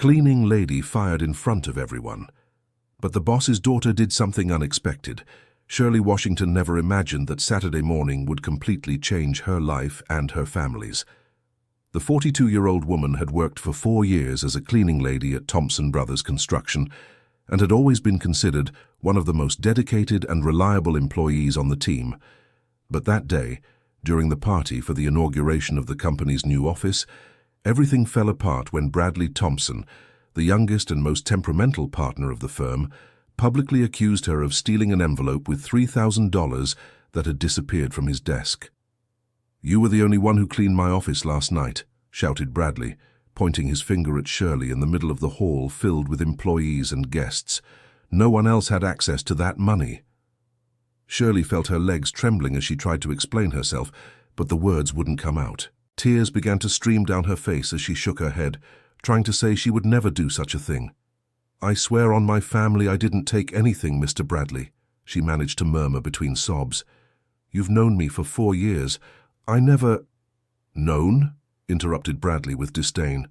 Cleaning lady fired in front of everyone. But the boss's daughter did something unexpected. Shirley Washington never imagined that Saturday morning would completely change her life and her family's. The 42-year-old woman had worked for 4 years as a cleaning lady at Thompson Brothers Construction and had always been considered one of the most dedicated and reliable employees on the team. But that day, during the party for the inauguration of the company's new office, everything fell apart when Bradley Thompson, the youngest and most temperamental partner of the firm, publicly accused her of stealing an envelope with $3,000 that had disappeared from his desk. "You were the only one who cleaned my office last night," shouted Bradley, pointing his finger at Shirley in the middle of the hall filled with employees and guests. "No one else had access to that money." Shirley felt her legs trembling as she tried to explain herself, but the words wouldn't come out. Tears began to stream down her face as she shook her head, trying to say she would never do such a thing. "I swear on my family I didn't take anything, Mr. Bradley," she managed to murmur between sobs. "You've known me for 4 years. I never—" "Known?" interrupted Bradley with disdain.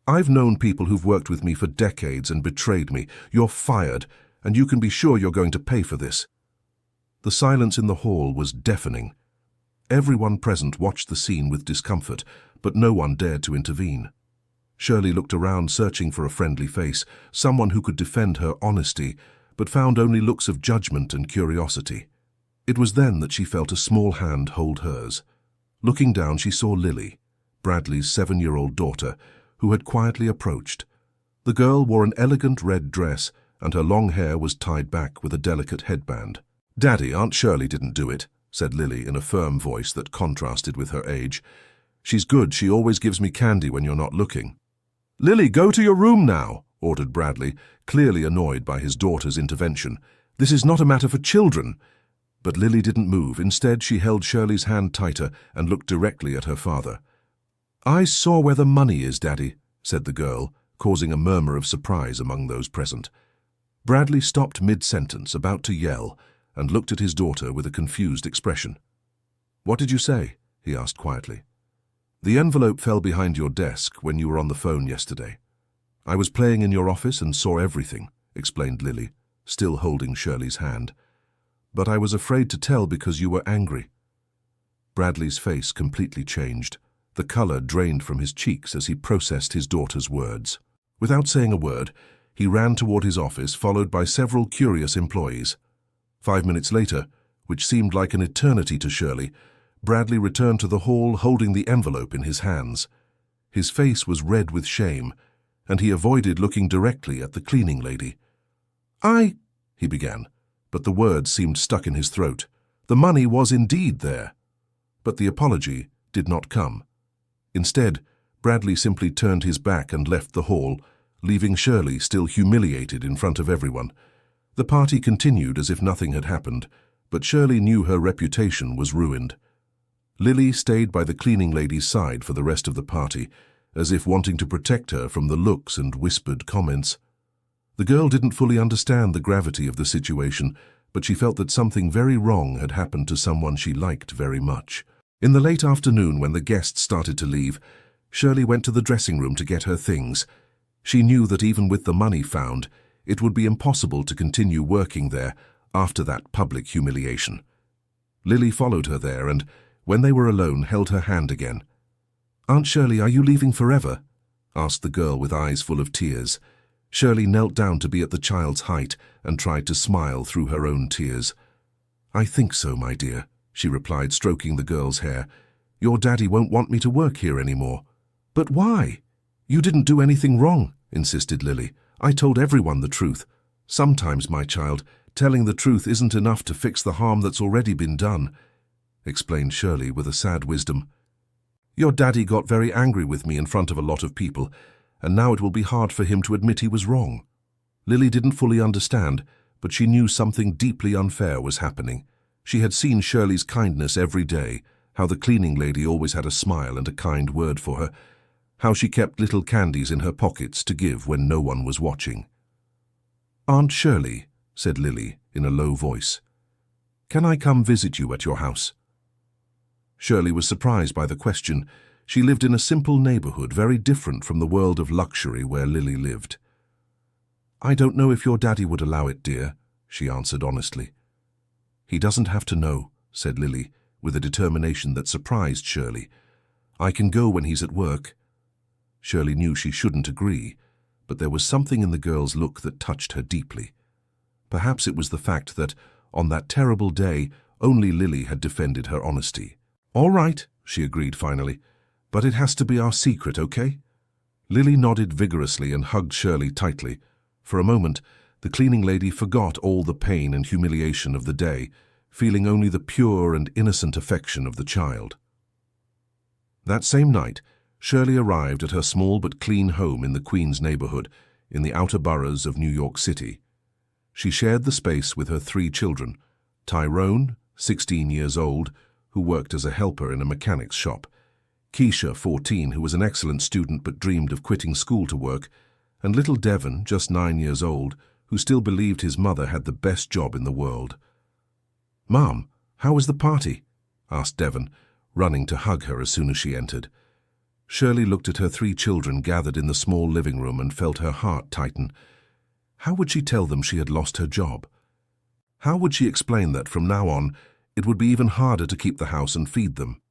"I've known people who've worked with me for decades and betrayed me. You're fired, and you can be sure you're going to pay for this." The silence in the hall was deafening. Everyone present watched the scene with discomfort, but no one dared to intervene. Shirley looked around, searching for a friendly face, someone who could defend her honesty, but found only looks of judgment and curiosity. It was then that she felt a small hand hold hers. Looking down, she saw Lily, Bradley's 7-year-old daughter, who had quietly approached. The girl wore an elegant red dress, and her long hair was tied back with a delicate headband. "Daddy, Aunt Shirley didn't do it," said Lily in a firm voice that contrasted with her age. "She's good. She always gives me candy when you're not looking." "Lily, go to your room now," ordered Bradley, clearly annoyed by his daughter's intervention. "This is not a matter for children." But Lily didn't move. Instead, she held Shirley's hand tighter and looked directly at her father. "I saw where the money is, Daddy," said the girl, causing a murmur of surprise among those present. Bradley stopped mid-sentence, about to yell, and looked at his daughter with a confused expression. "What did you say?" he asked quietly. "The envelope fell behind your desk when you were on the phone yesterday. I was playing in your office and saw everything," explained Lily, still holding Shirley's hand. "But I was afraid to tell because you were angry." Bradley's face completely changed. The color drained from his cheeks as he processed his daughter's words. Without saying a word, he ran toward his office, followed by several curious employees. 5 minutes later, which seemed like an eternity to Shirley, Bradley returned to the hall holding the envelope in his hands. His face was red with shame, and he avoided looking directly at the cleaning lady. He began, but the words seemed stuck in his throat. The money was indeed there. But the apology did not come. Instead, Bradley simply turned his back and left the hall, leaving Shirley still humiliated in front of everyone. The party continued as if nothing had happened, but Shirley knew her reputation was ruined. Lily stayed by the cleaning lady's side for the rest of the party, as if wanting to protect her from the looks and whispered comments. The girl didn't fully understand the gravity of the situation, but she felt that something very wrong had happened to someone she liked very much. In the late afternoon, when the guests started to leave, Shirley went to the dressing room to get her things. She knew that even with the money found, it would be impossible to continue working there after that public humiliation. Lily followed her there and, when they were alone, held her hand again. "Aunt Shirley, are you leaving forever?" asked the girl with eyes full of tears. Shirley knelt down to be at the child's height and tried to smile through her own tears. "I think so, my dear," she replied, stroking the girl's hair. "Your daddy won't want me to work here anymore." "But why?" "You didn't do anything wrong," insisted Lily. "I told everyone the truth. Sometimes, my child, telling the truth isn't enough to fix the harm that's already been done," explained Shirley with a sad wisdom. "Your daddy got very angry with me in front of a lot of people, and now it will be hard for him to admit he was wrong." Lily didn't fully understand, but she knew something deeply unfair was happening. She had seen Shirley's kindness every day, how the cleaning lady always had a smile and a kind word for her, how she kept little candies in her pockets to give when no one was watching. "Aunt Shirley," said Lily in a low voice, "can I come visit you at your house?" Shirley was surprised by the question. She lived in a simple neighborhood, very different from the world of luxury where Lily lived. "I don't know if your daddy would allow it, dear," she answered honestly. "He doesn't have to know," said Lily, with a determination that surprised Shirley. "I can go when he's at work." Shirley knew she shouldn't agree, but there was something in the girl's look that touched her deeply. Perhaps it was the fact that, on that terrible day, only Lily had defended her honesty. "All right," she agreed finally, "but it has to be our secret, okay?" Lily nodded vigorously and hugged Shirley tightly. For a moment, the cleaning lady forgot all the pain and humiliation of the day, feeling only the pure and innocent affection of the child. That same night, Shirley arrived at her small but clean home in the Queens neighborhood, in the outer boroughs of New York City. She shared the space with her 3 children, Tyrone, 16 years old, who worked as a helper in a mechanic's shop, Keisha, 14, who was an excellent student but dreamed of quitting school to work, and little Devon, just 9 years old, who still believed his mother had the best job in the world. "Mom, how was the party?" asked Devon, running to hug her as soon as she entered. Shirley looked at her 3 children gathered in the small living room and felt her heart tighten. How would she tell them she had lost her job? How would she explain that from now on it would be even harder to keep the house and feed them?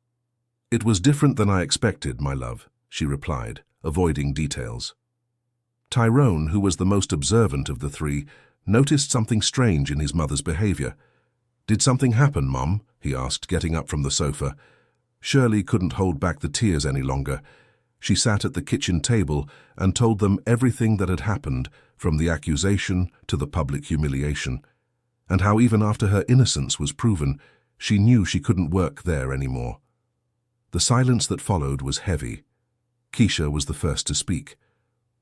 "It was different than I expected, my love," she replied, avoiding details. Tyrone, who was the most observant of the 3, noticed something strange in his mother's behavior. "Did something happen, Mom?" he asked, getting up from the sofa. Shirley couldn't hold back the tears any longer. She sat at the kitchen table and told them everything that had happened, from the accusation to the public humiliation, and how even after her innocence was proven, she knew she couldn't work there anymore. The silence that followed was heavy. Keisha was the first to speak.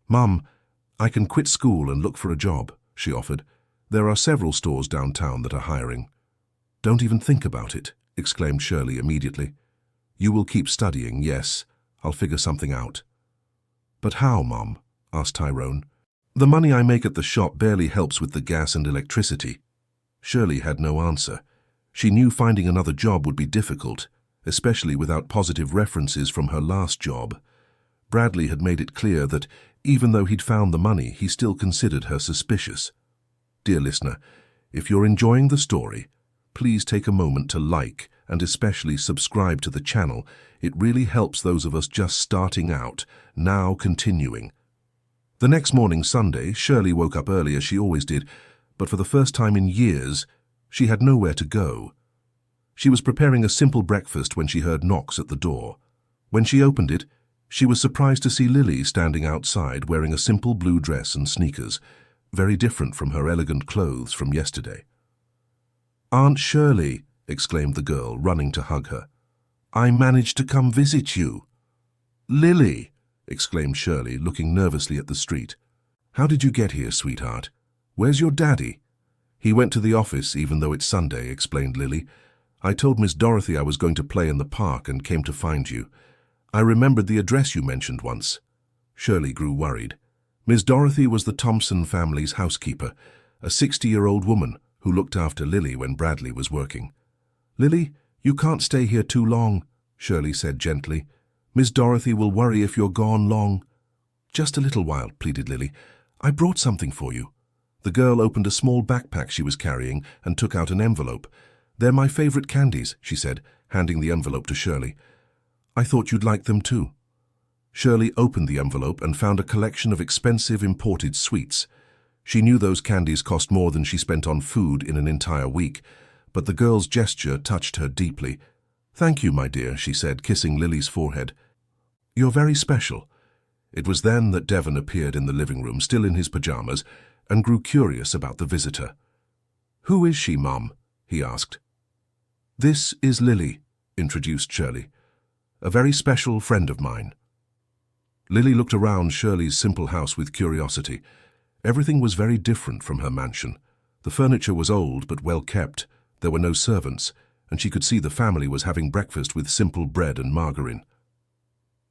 "Mum, I can quit school and look for a job," she offered. "There are several stores downtown that are hiring." "Don't even think about it," exclaimed Shirley immediately. "You will keep studying, yes. I'll figure something out." "But how, Mom?" asked Tyrone. "The money I make at the shop barely helps with the gas and electricity." Shirley had no answer. She knew finding another job would be difficult, especially without positive references from her last job. Bradley had made it clear that, even though he'd found the money, he still considered her suspicious. Dear listener, if you're enjoying the story, please take a moment to like and especially subscribe to the channel. It really helps those of us just starting out, now continuing. The next morning, Sunday, Shirley woke up early as she always did, but for the first time in years, she had nowhere to go. She was preparing a simple breakfast when she heard knocks at the door. When she opened it, she was surprised to see Lily standing outside wearing a simple blue dress and sneakers, very different from her elegant clothes from yesterday. "Aunt Shirley," exclaimed the girl, running to hug her. "I managed to come visit you." "Lily," exclaimed Shirley, looking nervously at the street. "How did you get here, sweetheart? Where's your daddy?" "He went to the office, even though it's Sunday," explained Lily. "I told Miss Dorothy I was going to play in the park and came to find you. I remembered the address you mentioned once." Shirley grew worried. Miss Dorothy was the Thompson family's housekeeper, a 60-year-old woman who looked after Lily when Bradley was working. "Lily, you can't stay here too long," Shirley said gently. "Miss Dorothy will worry if you're gone long." "Just a little while," pleaded Lily. "I brought something for you." The girl opened a small backpack she was carrying and took out an envelope. "They're my favorite candies," she said, handing the envelope to Shirley. "I thought you'd like them too." Shirley opened the envelope and found a collection of expensive imported sweets. She knew those candies cost more than she spent on food in an entire week, but the girl's gesture touched her deeply. "Thank you, my dear," she said, kissing Lily's forehead. "You're very special." It was then that Devon appeared in the living room, still in his pajamas, and grew curious about the visitor. "Who is she, Mom?" he asked. "This is Lily," introduced Shirley. "A very special friend of mine." Lily looked around Shirley's simple house with curiosity. Everything was very different from her mansion. The furniture was old but well kept. There were no servants, and she could see the family was having breakfast with simple bread and margarine.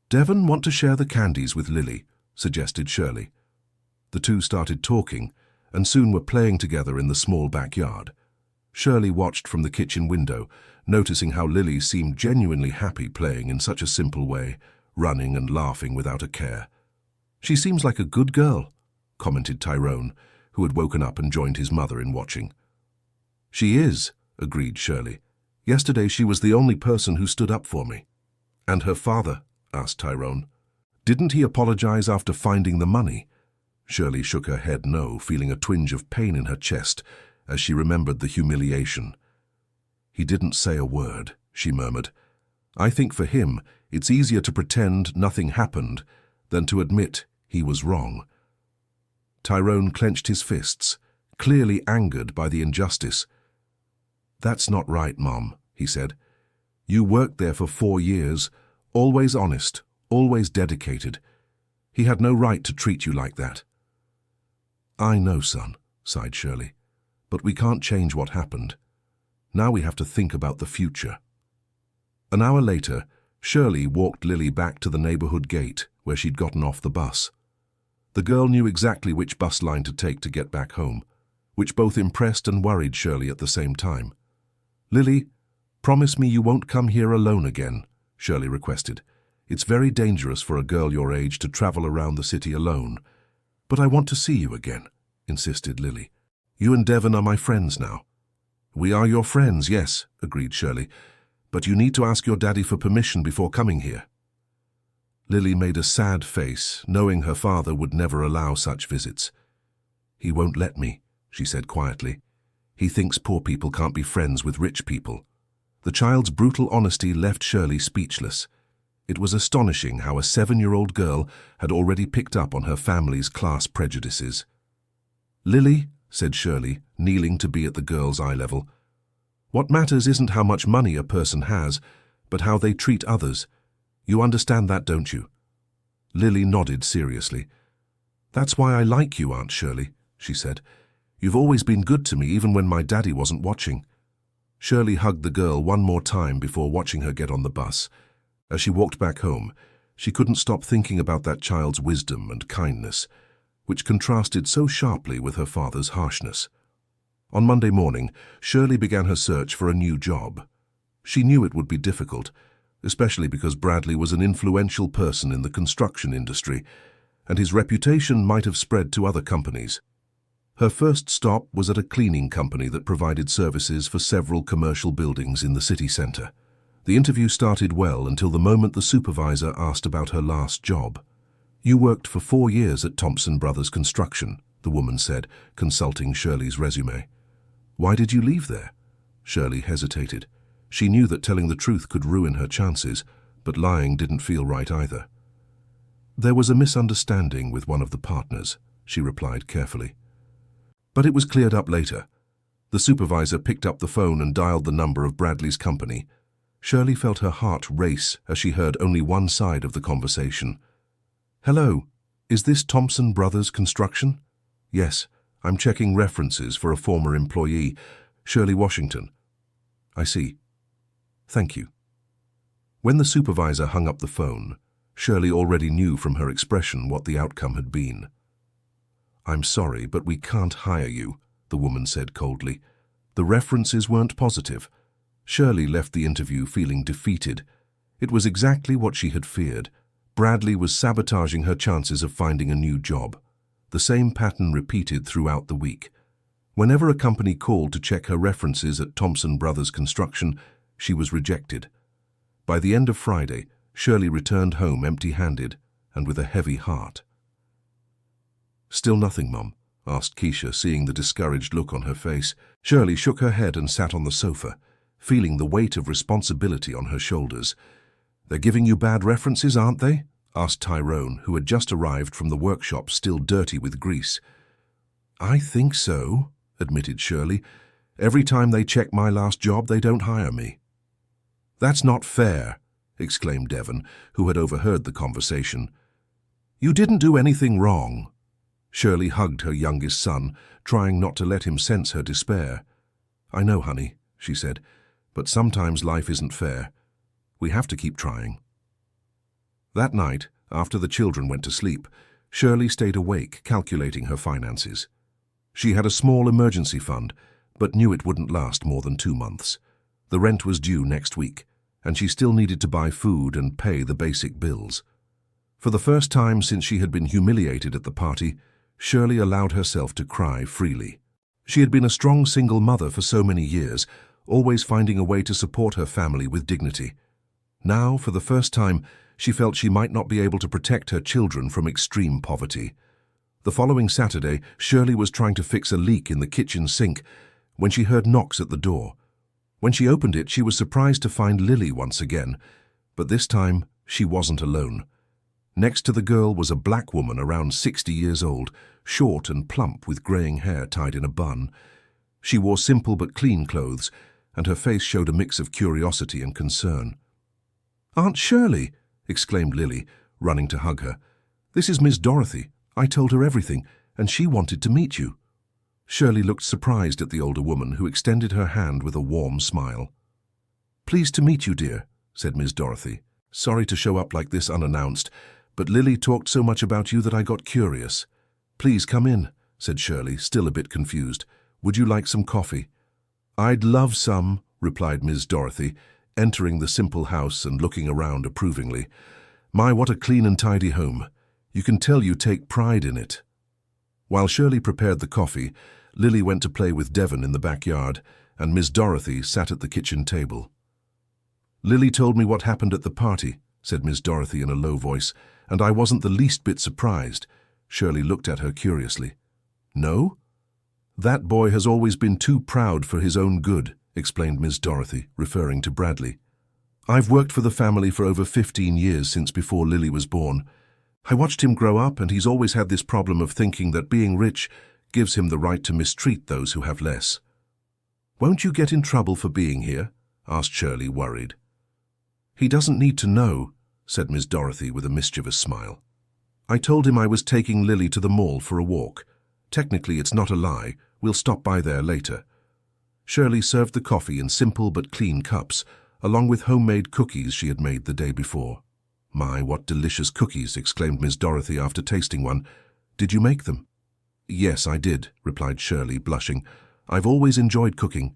"Devon want to share the candies with Lily," suggested Shirley. The two started talking, and soon were playing together in the small backyard. Shirley watched from the kitchen window, noticing how Lily seemed genuinely happy playing in such a simple way, running and laughing without a care. "She seems like a good girl," commented Tyrone, who had woken up and joined his mother in watching. "She is," agreed Shirley. "Yesterday she was the only person who stood up for me." "And her father?" asked Tyrone. "Didn't he apologize after finding the money?" Shirley shook her head no, feeling a twinge of pain in her chest as she remembered the humiliation. "He didn't say a word," she murmured. "I think for him it's easier to pretend nothing happened than to admit he was wrong." Tyrone clenched his fists, clearly angered by the injustice. "That's not right, Mom," he said. "You worked there for 4 years, always honest, always dedicated. He had no right to treat you like that." "I know, son," sighed Shirley, "but we can't change what happened. Now we have to think about the future." An hour later, Shirley walked Lily back to the neighborhood gate where she'd gotten off the bus. The girl knew exactly which bus line to take to get back home, which both impressed and worried Shirley at the same time. "Lily, promise me you won't come here alone again," Shirley requested. "It's very dangerous for a girl your age to travel around the city alone." "But I want to see you again," insisted Lily. "You and Devon are my friends now." "We are your friends, yes," agreed Shirley, "but you need to ask your daddy for permission before coming here." Lily made a sad face, knowing her father would never allow such visits. "He won't let me," she said quietly. "He thinks poor people can't be friends with rich people." The child's brutal honesty left Shirley speechless. It was astonishing how a 7-year-old girl had already picked up on her family's class prejudices. "Lily," said Shirley, kneeling to be at the girl's eye level, "what matters isn't how much money a person has, but how they treat others. You understand that, don't you?" Lily nodded seriously. "That's why I like you, Aunt Shirley," she said. "You've always been good to me, even when my daddy wasn't watching." Shirley hugged the girl one more time before watching her get on the bus. As she walked back home, she couldn't stop thinking about that child's wisdom and kindness, which contrasted so sharply with her father's harshness. On Monday morning, Shirley began her search for a new job. She knew it would be difficult, especially because Bradley was an influential person in the construction industry, and his reputation might have spread to other companies. Her first stop was at a cleaning company that provided services for several commercial buildings in the city centre. The interview started well until the moment the supervisor asked about her last job. "You worked for 4 years at Thompson Brothers Construction," the woman said, consulting Shirley's resume. "Why did you leave there?" Shirley hesitated. She knew that telling the truth could ruin her chances, but lying didn't feel right either. "There was a misunderstanding with one of the partners," she replied carefully. But it was cleared up later. The supervisor picked up the phone and dialed the number of Bradley's company. Shirley felt her heart race as she heard only one side of the conversation. "Hello, is this Thompson Brothers Construction?" "Yes, I'm checking references for a former employee, Shirley Washington." "I see. Thank you." When the supervisor hung up the phone, Shirley already knew from her expression what the outcome had been. "I'm sorry, but we can't hire you," the woman said coldly. "The references weren't positive." Shirley left the interview feeling defeated. It was exactly what she had feared. Bradley was sabotaging her chances of finding a new job. The same pattern repeated throughout the week. Whenever a company called to check her references at Thompson Brothers Construction, she was rejected. By the end of Friday, Shirley returned home empty-handed and with a heavy heart. "Still nothing, Mum?" asked Keisha, seeing the discouraged look on her face. Shirley shook her head and sat on the sofa, feeling the weight of responsibility on her shoulders. "They're giving you bad references, aren't they?" asked Tyrone, who had just arrived from the workshop still dirty with grease. "I think so," admitted Shirley. "Every time they check my last job, they don't hire me." "That's not fair," exclaimed Devon, who had overheard the conversation. "You didn't do anything wrong." Shirley hugged her youngest son, trying not to let him sense her despair. "I know, honey," she said, "but sometimes life isn't fair. We have to keep trying." That night, after the children went to sleep, Shirley stayed awake, calculating her finances. She had a small emergency fund, but knew it wouldn't last more than 2 months. The rent was due next week, and she still needed to buy food and pay the basic bills. For the first time since she had been humiliated at the party, Shirley allowed herself to cry freely. She had been a strong single mother for so many years, always finding a way to support her family with dignity. Now, for the first time, she felt she might not be able to protect her children from extreme poverty. The following Saturday, Shirley was trying to fix a leak in the kitchen sink when she heard knocks at the door. When she opened it, she was surprised to find Lily once again, but this time she wasn't alone. Next to the girl was a black woman around 60 years old, short and plump with graying hair tied in a bun. She wore simple but clean clothes, and her face showed a mix of curiosity and concern. "Aunt Shirley!" exclaimed Lily, running to hug her. "This is Miss Dorothy. I told her everything, and she wanted to meet you." Shirley looked surprised at the older woman, who extended her hand with a warm smile. "Pleased to meet you, dear," said Miss Dorothy. "Sorry to show up like this unannounced, but Lily talked so much about you that I got curious." "Please come in," said Shirley, still a bit confused. "Would you like some coffee?" "I'd love some," replied Miss Dorothy, entering the simple house and looking around approvingly. "My, what a clean and tidy home. You can tell you take pride in it." While Shirley prepared the coffee, Lily went to play with Devon in the backyard, and Miss Dorothy sat at the kitchen table. "Lily told me what happened at the party," said Miss Dorothy in a low voice, "and I wasn't the least bit surprised." Shirley looked at her curiously. "No?" "That boy has always been too proud for his own good," explained Miss Dorothy, referring to Bradley. "I've worked for the family for over 15 years since before Lily was born. I watched him grow up, and he's always had this problem of thinking that being rich gives him the right to mistreat those who have less." "Won't you get in trouble for being here?" asked Shirley, worried. "He doesn't need to know," said Miss Dorothy with a mischievous smile. "I told him I was taking Lily to the mall for a walk. Technically, it's not a lie. We'll stop by there later." Shirley served the coffee in simple but clean cups, along with homemade cookies she had made the day before. "My, what delicious cookies!" exclaimed Miss Dorothy after tasting one. "Did you make them?" "Yes, I did," replied Shirley, blushing. "I've always enjoyed cooking."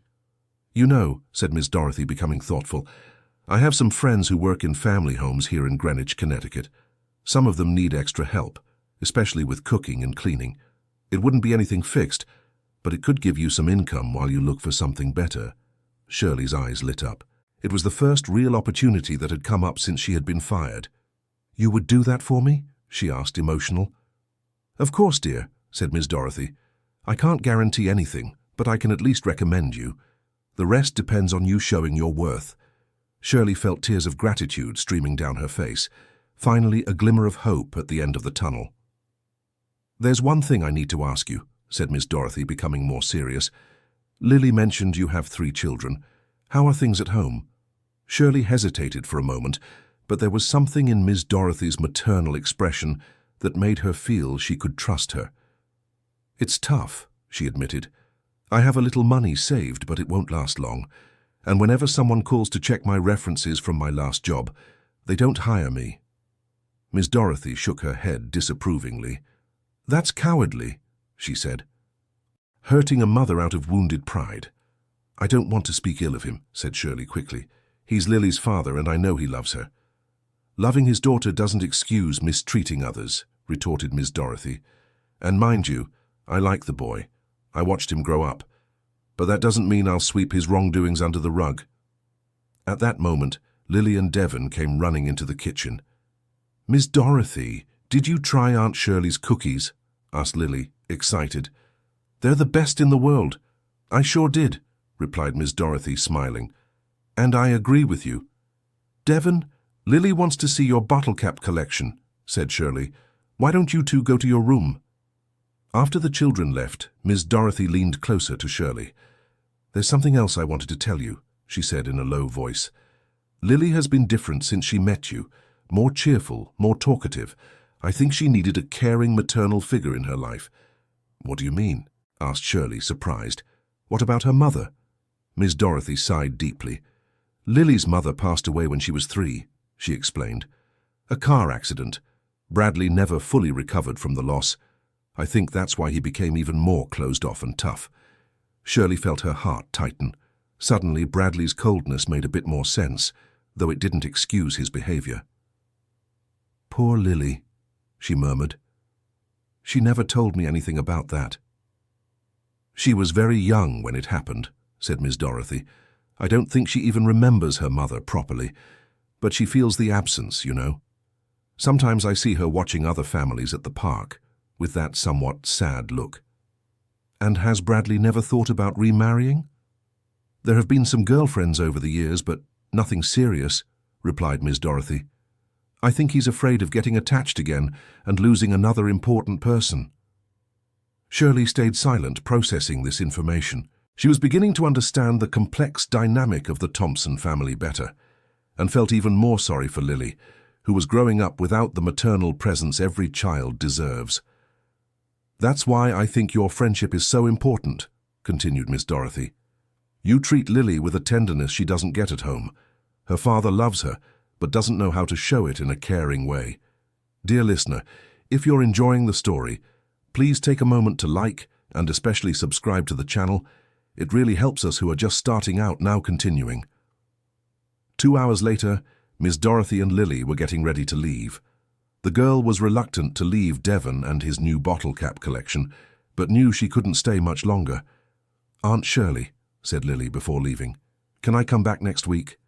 "You know," said Miss Dorothy, becoming thoughtful, "I have some friends who work in family homes here in Greenwich, Connecticut. Some of them need extra help, especially with cooking and cleaning. It wouldn't be anything fixed, but it could give you some income while you look for something better." Shirley's eyes lit up. It was the first real opportunity that had come up since she had been fired. "You would do that for me?" she asked, emotional. "Of course, dear," said Miss Dorothy. "I can't guarantee anything, but I can at least recommend you. The rest depends on you showing your worth." Shirley felt tears of gratitude streaming down her face. Finally, a glimmer of hope at the end of the tunnel. "There's one thing I need to ask you," said Miss Dorothy, becoming more serious. "Lily mentioned you have 3 children. How are things at home?" Shirley hesitated for a moment, but there was something in Miss Dorothy's maternal expression that made her feel she could trust her. "It's tough," she admitted. "I have a little money saved, but it won't last long. And whenever someone calls to check my references from my last job, they don't hire me." Miss Dorothy shook her head disapprovingly. "That's cowardly," she said. "Hurting a mother out of wounded pride." "I don't want to speak ill of him," said Shirley quickly. "He's Lily's father, and I know he loves her." "Loving his daughter doesn't excuse mistreating others," retorted Miss Dorothy. "And mind you, I like the boy. I watched him grow up. But that doesn't mean I'll sweep his wrongdoings under the rug." At that moment, Lily and Devon came running into the kitchen. "Miss Dorothy, did you try Aunt Shirley's cookies?" asked Lily, excited. "They're the best in the world." "I sure did," replied Miss Dorothy, smiling. "And I agree with you." "Devon, Lily wants to see your bottle cap collection," said Shirley. "Why don't you two go to your room?" After the children left, Miss Dorothy leaned closer to Shirley. "There's something else I wanted to tell you," she said in a low voice. "Lily has been different since she met you, more cheerful, more talkative. I think she needed a caring maternal figure in her life." "What do you mean?" asked Shirley, surprised. "What about her mother?" Miss Dorothy sighed deeply. "Lily's mother passed away when she was 3, she explained. "A car accident. Bradley never fully recovered from the loss. I think that's why he became even more closed off and tough." Shirley felt her heart tighten. Suddenly, Bradley's coldness made a bit more sense. though it didn't excuse his behavior. "Poor Lily," she murmured. "She never told me anything about that." "She was very young when it happened," said Miss Dorothy. "I don't think she even remembers her mother properly, but she feels the absence, you know. Sometimes I see her watching other families at the park, with that somewhat sad look." "And has Bradley never thought about remarrying?" "There have been some girlfriends over the years, but nothing serious," replied Miss Dorothy. "I think he's afraid of getting attached again and losing another important person." Shirley stayed silent, processing this information. She was beginning to understand the complex dynamic of the Thompson family better, and felt even more sorry for Lily, who was growing up without the maternal presence every child deserves. "That's why I think your friendship is so important," continued Miss Dorothy. "You treat Lily with a tenderness she doesn't get at home. Her father loves her, but doesn't know how to show it in a caring way. Dear listener, if you're enjoying the story, please take a moment to like and especially subscribe to the channel. It really helps us who are just starting out now continuing." 2 hours later, Miss Dorothy and Lily were getting ready to leave. The girl was reluctant to leave Devon and his new bottle cap collection, but knew she couldn't stay much longer. "Aunt Shirley," said Lily before leaving, "can I come back next week?"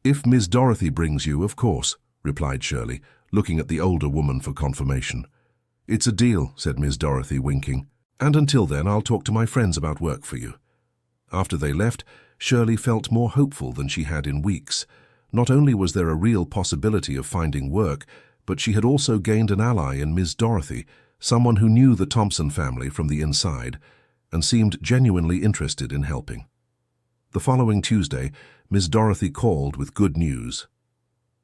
"If Miss Dorothy brings you, of course," replied Shirley, looking at the older woman for confirmation. "It's a deal," said Miss Dorothy, winking. "And until then, I'll talk to my friends about work for you." After they left, Shirley felt more hopeful than she had in weeks. Not only was there a real possibility of finding work, but she had also gained an ally in Miss Dorothy, someone who knew the Thompson family from the inside and seemed genuinely interested in helping. The following Tuesday, Miss Dorothy called with good news.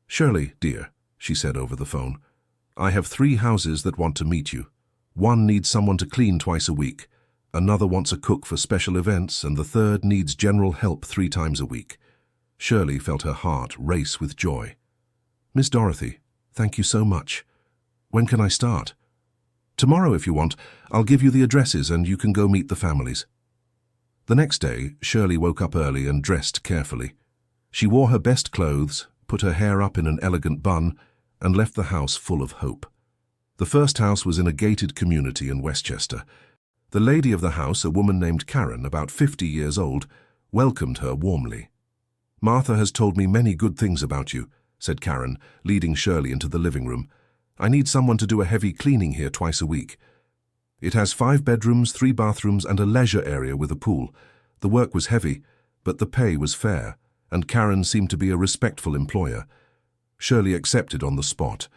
"Shirley, dear," she said over the phone, "I have 3 houses that want to meet you. One needs someone to clean twice a week, another wants a cook for special events, and the third needs general help 3 times a week." Shirley felt her heart race with joy. "Miss Dorothy, thank you so much. When can I start?" "Tomorrow, if you want. I'll give you the addresses and you can go meet the families." The next day, Shirley woke up early and dressed carefully. She wore her best clothes, put her hair up in an elegant bun, and left the house full of hope. The first house was in a gated community in Westchester. The lady of the house, a woman named Karen, about 50 years old, welcomed her warmly. "Martha has told me many good things about you," said Karen, leading Shirley into the living room. "I need someone to do a heavy cleaning here twice a week. It has 5 bedrooms, 3 bathrooms, and a leisure area with a pool. The work was heavy, but the pay was fair, and Karen seemed to be a respectful employer." Shirley accepted on the spot.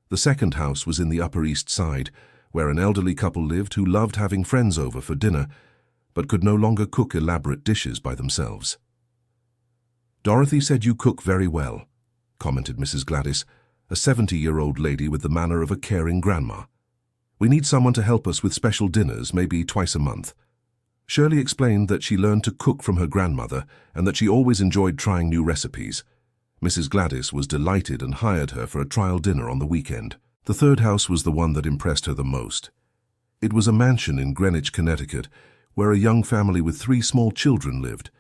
The second house was in the Upper East Side, where an elderly couple lived who loved having friends over for dinner, but could no longer cook elaborate dishes by themselves. "Dorothy said you cook very well," commented Mrs. Gladys, a 70-year-old lady with the manner of a caring grandma. "We need someone to help us with special dinners, maybe twice a month." Shirley explained that she learned to cook from her grandmother and that she always enjoyed trying new recipes. Mrs. Gladys was delighted and hired her for a trial dinner on the weekend. The third house was the one that impressed her the most. It was a mansion in Greenwich, Connecticut, where a young family with 3 small children lived.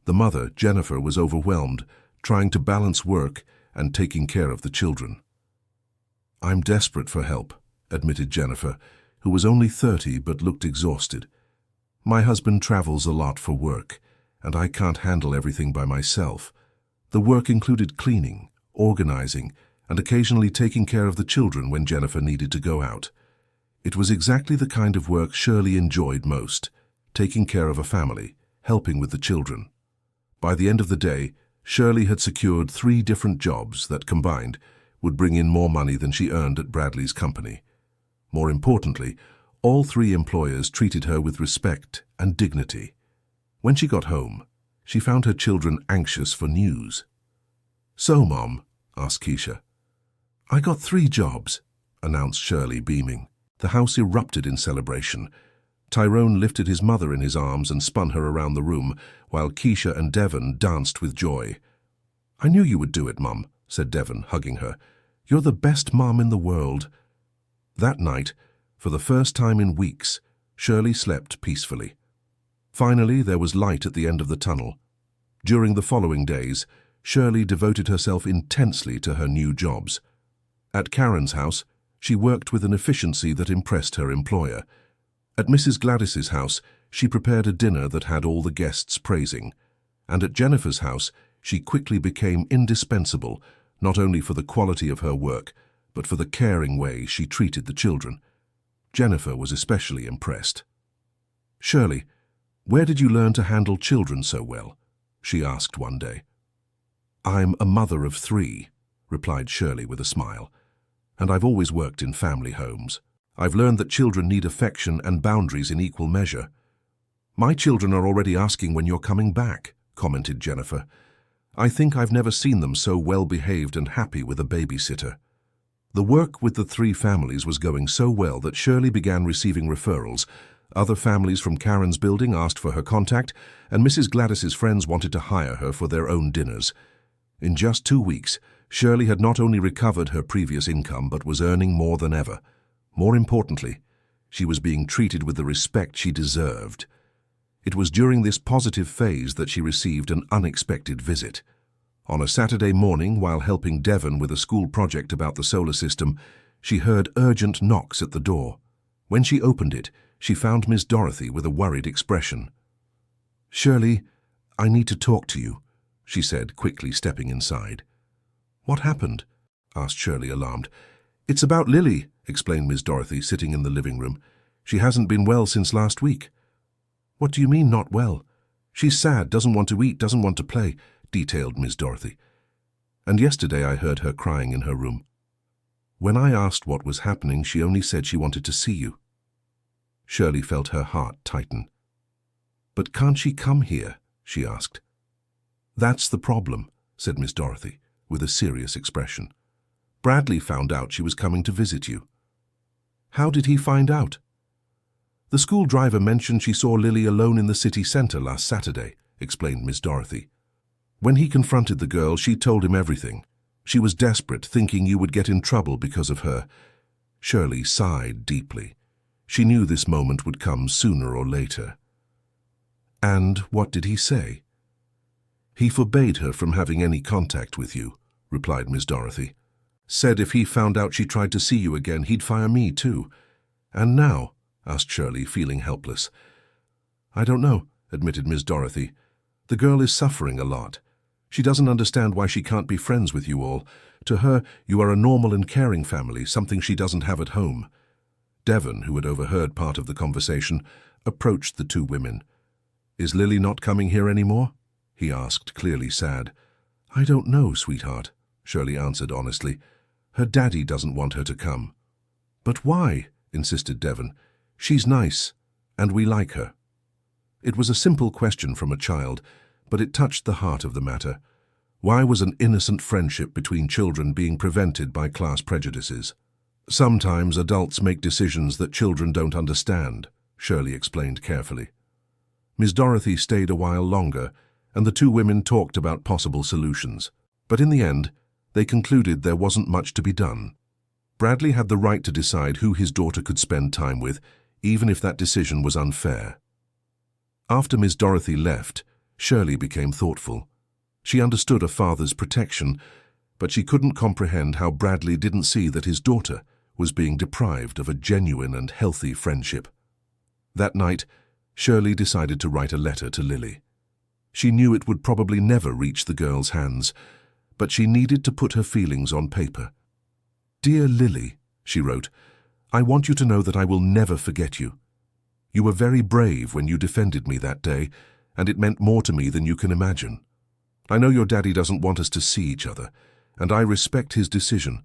The mother, Jennifer, was overwhelmed, trying to balance work and taking care of the children. "I'm desperate for help," admitted Jennifer, who was only 30 but looked exhausted. "My husband travels a lot for work, and I can't handle everything by myself." The work included cleaning, organizing, and occasionally taking care of the children when Jennifer needed to go out. It was exactly the kind of work Shirley enjoyed most, taking care of a family, helping with the children. By the end of the day, Shirley had secured 3 different jobs that combined would bring in more money than she earned at Bradley's company. More importantly, all 3 employers treated her with respect and dignity. When she got home, she found her children anxious for news. "So, Mom?" asked Keisha. "I got 3 jobs," announced Shirley, beaming. The house erupted in celebration. Tyrone lifted his mother in his arms and spun her around the room, while Keisha and Devon danced with joy. "I knew you would do it, Mum," said Devon, hugging her. "You're the best mom in the world." That night, for the first time in weeks, Shirley slept peacefully. Finally, there was light at the end of the tunnel. During the following days, Shirley devoted herself intensely to her new jobs. At Karen's house, she worked with an efficiency that impressed her employer. At Mrs. Gladys's house, she prepared a dinner that had all the guests praising. And at Jennifer's house, she quickly became indispensable, not only for the quality of her work, but for the caring way she treated the children. Jennifer was especially impressed. "Shirley, where did you learn to handle children so well?" she asked one day. "I'm a mother of 3, replied Shirley with a smile, "and I've always worked in family homes. I've learned that children need affection and boundaries in equal measure." "My children are already asking when you're coming back," commented Jennifer. "I think I've never seen them so well-behaved and happy with a babysitter." The work with the 3 families was going so well that Shirley began receiving referrals. Other families from Karen's building asked for her contact, and Mrs. Gladys's friends wanted to hire her for their own dinners. In just 2 weeks, Shirley had not only recovered her previous income but was earning more than ever. More importantly, she was being treated with the respect she deserved. It was during this positive phase that she received an unexpected visit. On a Saturday morning, while helping Devon with a school project about the solar system, she heard urgent knocks at the door. When she opened it, she found Miss Dorothy with a worried expression. "Shirley, I need to talk to you," she said, quickly stepping inside. "What happened?" asked Shirley, alarmed. "It's about Lily," explained Miss Dorothy, sitting in the living room. "She hasn't been well since last week." "What do you mean, not well?" "She's sad, doesn't want to eat, doesn't want to play," detailed Miss Dorothy. "And yesterday I heard her crying in her room. When I asked what was happening, she only said she wanted to see you." Shirley felt her heart tighten. "But can't she come here?" she asked. "That's the problem," said Miss Dorothy, with a serious expression. "Bradley found out she was coming to visit you." "How did he find out?" "The school driver mentioned she saw Lily alone in the city centre last Saturday," explained Miss Dorothy. "When he confronted the girl, she told him everything. She was desperate, thinking you would get in trouble because of her." Shirley sighed deeply. She knew this moment would come sooner or later. "And what did he say?" "He forbade her from having any contact with you," replied Miss Dorothy. "Said if he found out she tried to see you again, he'd fire me too." "And now?" asked Shirley, feeling helpless. "I don't know," admitted Miss Dorothy. "The girl is suffering a lot. She doesn't understand why she can't be friends with you all. To her, you are a normal and caring family, something she doesn't have at home." Devon, who had overheard part of the conversation, approached the 2 women. "Is Lily not coming here anymore?" he asked, clearly sad. "I don't know, sweetheart," Shirley answered honestly. "Her daddy doesn't want her to come." "But why?" insisted Devon. "She's nice, and we like her." It was a simple question from a child, but it touched the heart of the matter. Why was an innocent friendship between children being prevented by class prejudices? "Sometimes adults make decisions that children don't understand," Shirley explained carefully. Miss Dorothy stayed a while longer, and the 2 women talked about possible solutions. But in the end, they concluded there wasn't much to be done. Bradley had the right to decide who his daughter could spend time with, even if that decision was unfair. After Miss Dorothy left, Shirley became thoughtful. She understood a father's protection, but she couldn't comprehend how Bradley didn't see that his daughter was being deprived of a genuine and healthy friendship. That night, Shirley decided to write a letter to Lily. She knew it would probably never reach the girl's hands, but she needed to put her feelings on paper. "Dear Lily," she wrote, "I want you to know that I will never forget you. You were very brave when you defended me that day, and it meant more to me than you can imagine. I know your daddy doesn't want us to see each other, and I respect his decision,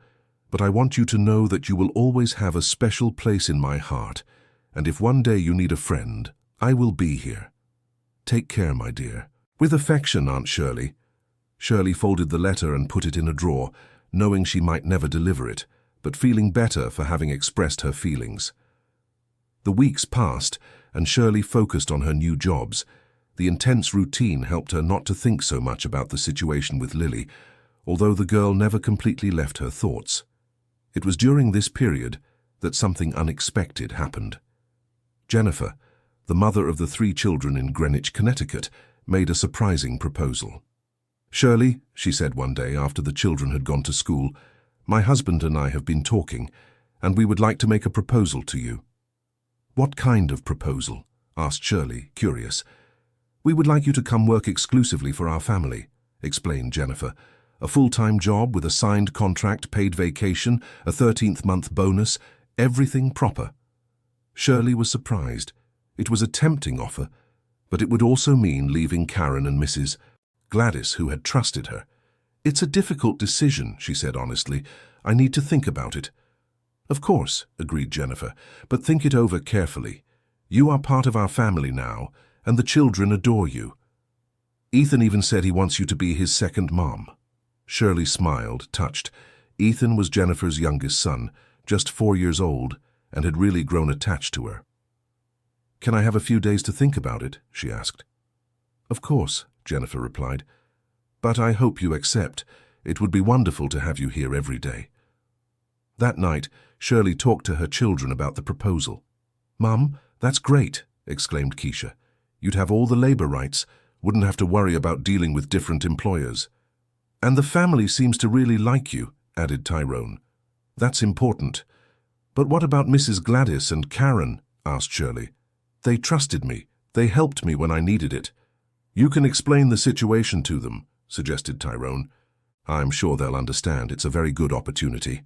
but I want you to know that you will always have a special place in my heart, and if one day you need a friend, I will be here. Take care, my dear. With affection, Aunt Shirley." Shirley folded the letter and put it in a drawer, knowing she might never deliver it, but feeling better for having expressed her feelings. The weeks passed, and Shirley focused on her new jobs. The intense routine helped her not to think so much about the situation with Lily, although the girl never completely left her thoughts. It was during this period that something unexpected happened. Jennifer, the mother of the 3 children in Greenwich, Connecticut, made a surprising proposal. "Shirley," she said one day after the children had gone to school, "my husband and I have been talking, and we would like to make a proposal to you." "What kind of proposal?" asked Shirley, curious. "We would like you to come work exclusively for our family," explained Jennifer. "A full-time job with a signed contract, paid vacation, a 13th month bonus, everything proper." Shirley was surprised. It was a tempting offer, but it would also mean leaving Karen and Mrs. Gladys, who had trusted her. "It's a difficult decision," she said honestly. "I need to think about it." "Of course," agreed Jennifer, "but think it over carefully. You are part of our family now, and the children adore you. Ethan even said he wants you to be his second mom." Shirley smiled, touched. Ethan was Jennifer's youngest son, just 4 years old, and had really grown attached to her. "Can I have a few days to think about it?" she asked. "Of course," Jennifer replied. "But I hope you accept. It would be wonderful to have you here every day." That night, Shirley talked to her children about the proposal. "Mum, that's great," exclaimed Keisha. "You'd have all the labor rights, wouldn't have to worry about dealing with different employers. And the family seems to really like you," added Tyrone. "That's important." "But what about Mrs. Gladys and Karen?" asked Shirley. "They trusted me. They helped me when I needed it." "You can explain the situation to them," suggested Tyrone. "I'm sure they'll understand. It's a very good opportunity.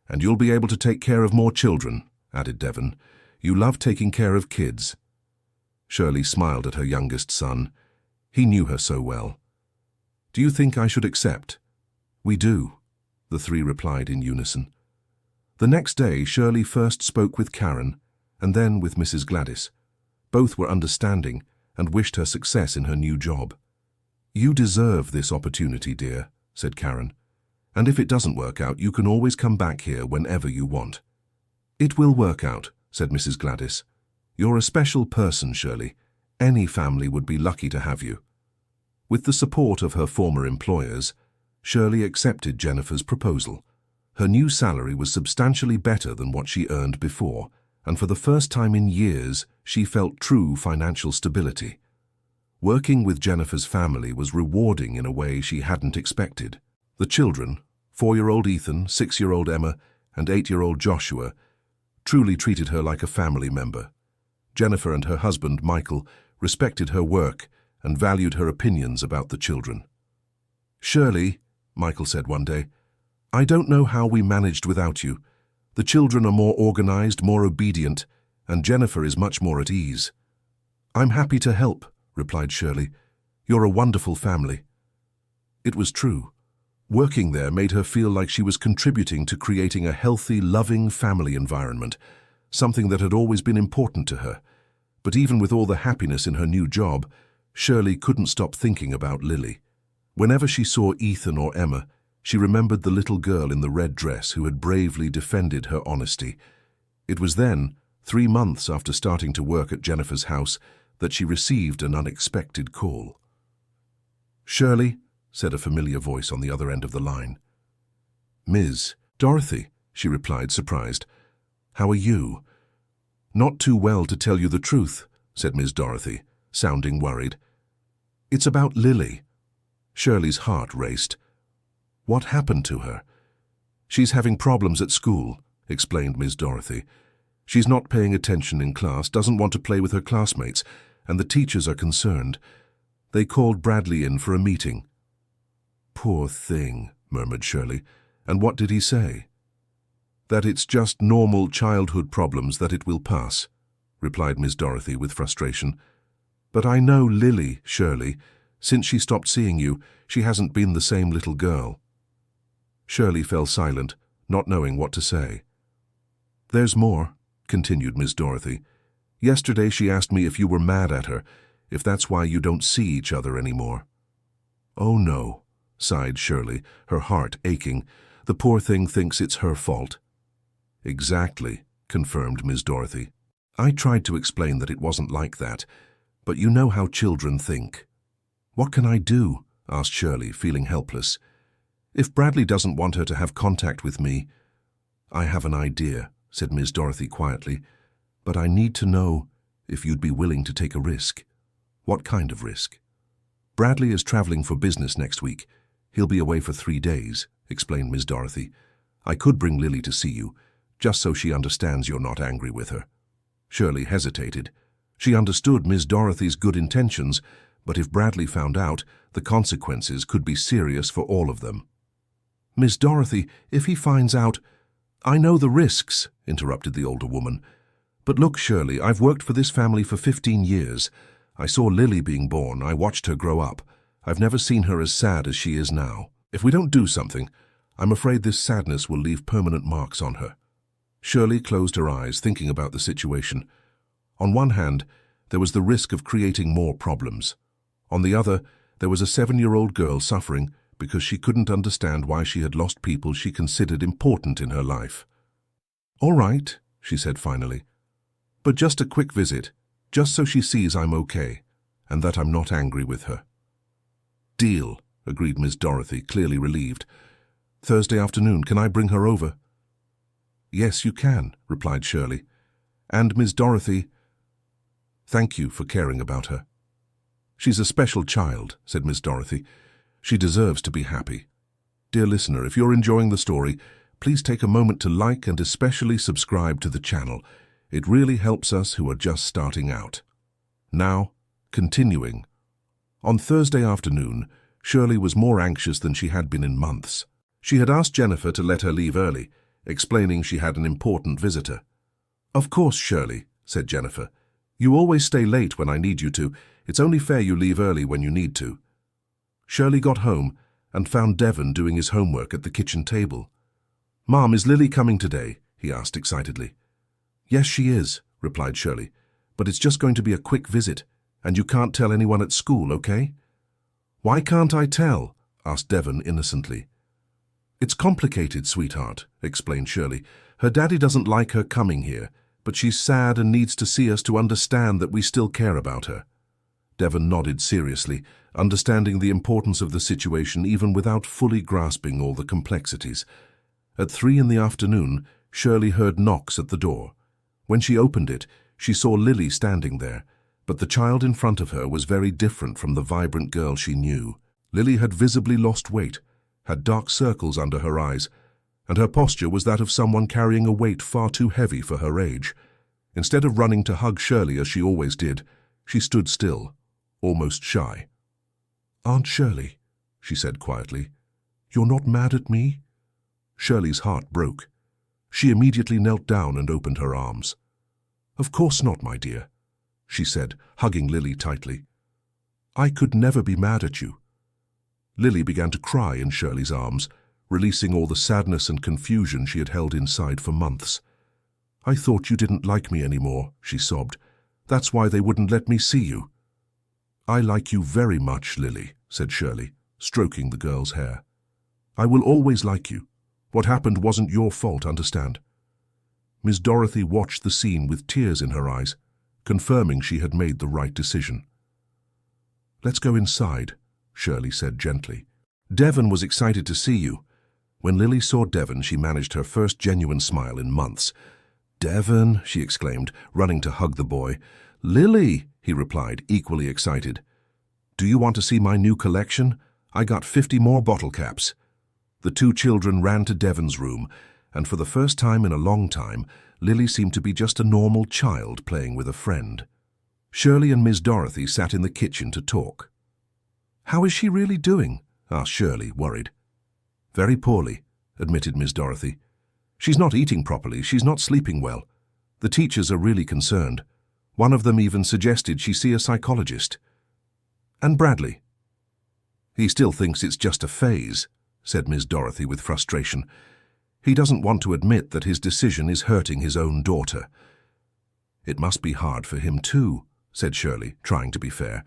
And you'll be able to take care of more children," added Devon. "You love taking care of kids." Shirley smiled at her youngest son. He knew her so well. "Do you think I should accept?" "We do," the three replied in unison. The next day, Shirley first spoke with Karen, and then with Mrs. Gladys. Both were understanding and wished her success in her new job. "You deserve this opportunity, dear," said Karen. "And if it doesn't work out, you can always come back here whenever you want." "It will work out," said Mrs. Gladys. "You're a special person, Shirley. Any family would be lucky to have you." With the support of her former employers, Shirley accepted Jennifer's proposal. Her new salary was substantially better than what she earned before, and for the first time in years, she felt true financial stability. Working with Jennifer's family was rewarding in a way she hadn't expected. The children, 4-year-old Ethan, 6-year-old Emma, and 8-year-old Joshua, truly treated her like a family member. Jennifer and her husband, Michael, respected her work and valued her opinions about the children. "Shirley," Michael said one day, "I don't know how we managed without you. The children are more organized, more obedient, and Jennifer is much more at ease." "I'm happy to help," replied Shirley. "You're a wonderful family." It was true. Working there made her feel like she was contributing to creating a healthy, loving family environment, something that had always been important to her. But even with all the happiness in her new job, Shirley couldn't stop thinking about Lily. Whenever she saw Ethan or Emma, she remembered the little girl in the red dress who had bravely defended her honesty. It was then, 3 months after starting to work at Jennifer's house, that she received an unexpected call. "Shirley," said a familiar voice on the other end of the line. "Ms. Dorothy," she replied, surprised. "How are you?" "Not too well, to tell you the truth," said Ms. Dorothy, sounding worried. "It's about Lily." Shirley's heart raced. "What happened to her?" "She's having problems at school," explained Ms. Dorothy. "She's not paying attention in class, doesn't want to play with her classmates, and the teachers are concerned. They called Bradley in for a meeting." "Poor thing," murmured Shirley. "And what did he say?" "That it's just normal childhood problems, that it will pass," replied Ms. Dorothy with frustration. "But I know Lily, Shirley. Since she stopped seeing you, she hasn't been the same little girl." Shirley fell silent, not knowing what to say. "There's more," continued Ms. Dorothy. "Yesterday she asked me if you were mad at her, if that's why you don't see each other anymore." "Oh no," sighed Shirley, her heart aching. "The poor thing thinks it's her fault." "Exactly," confirmed Ms. Dorothy. "I tried to explain that it wasn't like that, but you know how children think." "What can I do?" asked Shirley, feeling helpless. "If Bradley doesn't want her to have contact with me—" "I have an idea," said Ms. Dorothy quietly, "but I need to know if you'd be willing to take a risk." "What kind of risk?" Bradley is traveling for business next week. He'll be away for 3 days, explained Miss Dorothy. I could bring Lily to see you, just so she understands you're not angry with her. Shirley hesitated. She understood Miss Dorothy's good intentions, but if Bradley found out, the consequences could be serious for all of them. Miss Dorothy, if he finds out— I know the risks, interrupted the older woman. But look, Shirley, I've worked for this family for 15 years. I saw Lily being born. I watched her grow up. I've never seen her as sad as she is now. If we don't do something, I'm afraid this sadness will leave permanent marks on her. Shirley closed her eyes, thinking about the situation. On one hand, there was the risk of creating more problems. On the other, there was a 7-year-old girl suffering because she couldn't understand why she had lost people she considered important in her life. All right, she said finally. But just a quick visit, just so she sees I'm okay, and that I'm not angry with her. Deal, agreed Miss Dorothy, clearly relieved. Thursday afternoon, can I bring her over? Yes, you can, replied Shirley. And Miss Dorothy, thank you for caring about her. She's a special child, said Miss Dorothy. She deserves to be happy. Dear listener, if you're enjoying the story, please take a moment to like and especially subscribe to the channel. It really helps us who are just starting out. Now, continuing. On Thursday afternoon, Shirley was more anxious than she had been in months. She had asked Jennifer to let her leave early, explaining she had an important visitor. Of course, Shirley, said Jennifer. You always stay late when I need you to. It's only fair you leave early when you need to. Shirley got home and found Devon doing his homework at the kitchen table. Mom, is Lily coming today? He asked excitedly. Yes, she is, replied Shirley. But it's just going to be a quick visit, and you can't tell anyone at school, okay? Why can't I tell? Asked Devon innocently. It's complicated, sweetheart, explained Shirley. Her daddy doesn't like her coming here, but she's sad and needs to see us to understand that we still care about her. Devon nodded seriously, understanding the importance of the situation even without fully grasping all the complexities. At 3 in the afternoon, Shirley heard knocks at the door. When she opened it, she saw Lily standing there, but the child in front of her was very different from the vibrant girl she knew. Lily had visibly lost weight, had dark circles under her eyes, and her posture was that of someone carrying a weight far too heavy for her age. Instead of running to hug Shirley as she always did, she stood still, almost shy. Aunt Shirley, she said quietly, you're not mad at me? Shirley's heart broke. She immediately knelt down and opened her arms. Of course not, my dear, she said, hugging Lily tightly. I could never be mad at you. Lily began to cry in Shirley's arms, releasing all the sadness and confusion she had held inside for months. I thought you didn't like me anymore, she sobbed. That's why they wouldn't let me see you. I like you very much, Lily, said Shirley, stroking the girl's hair. I will always like you. What happened wasn't your fault, understand? Miss Dorothy watched the scene with tears in her eyes, confirming she had made the right decision. Let's go inside, Shirley said gently. Devon was excited to see you. When Lily saw Devon, she managed her first genuine smile in months. Devon, she exclaimed, running to hug the boy. Lily, he replied, equally excited. Do you want to see my new collection? I got 50 more bottle caps. The two children ran to Devon's room, and for the first time in a long time, Lily seemed to be just a normal child playing with a friend. Shirley and Miss Dorothy sat in the kitchen to talk. How is she really doing? Asked Shirley, worried. Very poorly, admitted Miss Dorothy. She's not eating properly, she's not sleeping well. The teachers are really concerned. One of them even suggested she see a psychologist. And Bradley? He still thinks it's just a phase, said Miss Dorothy with frustration. He doesn't want to admit that his decision is hurting his own daughter. It must be hard for him too, said Shirley, trying to be fair.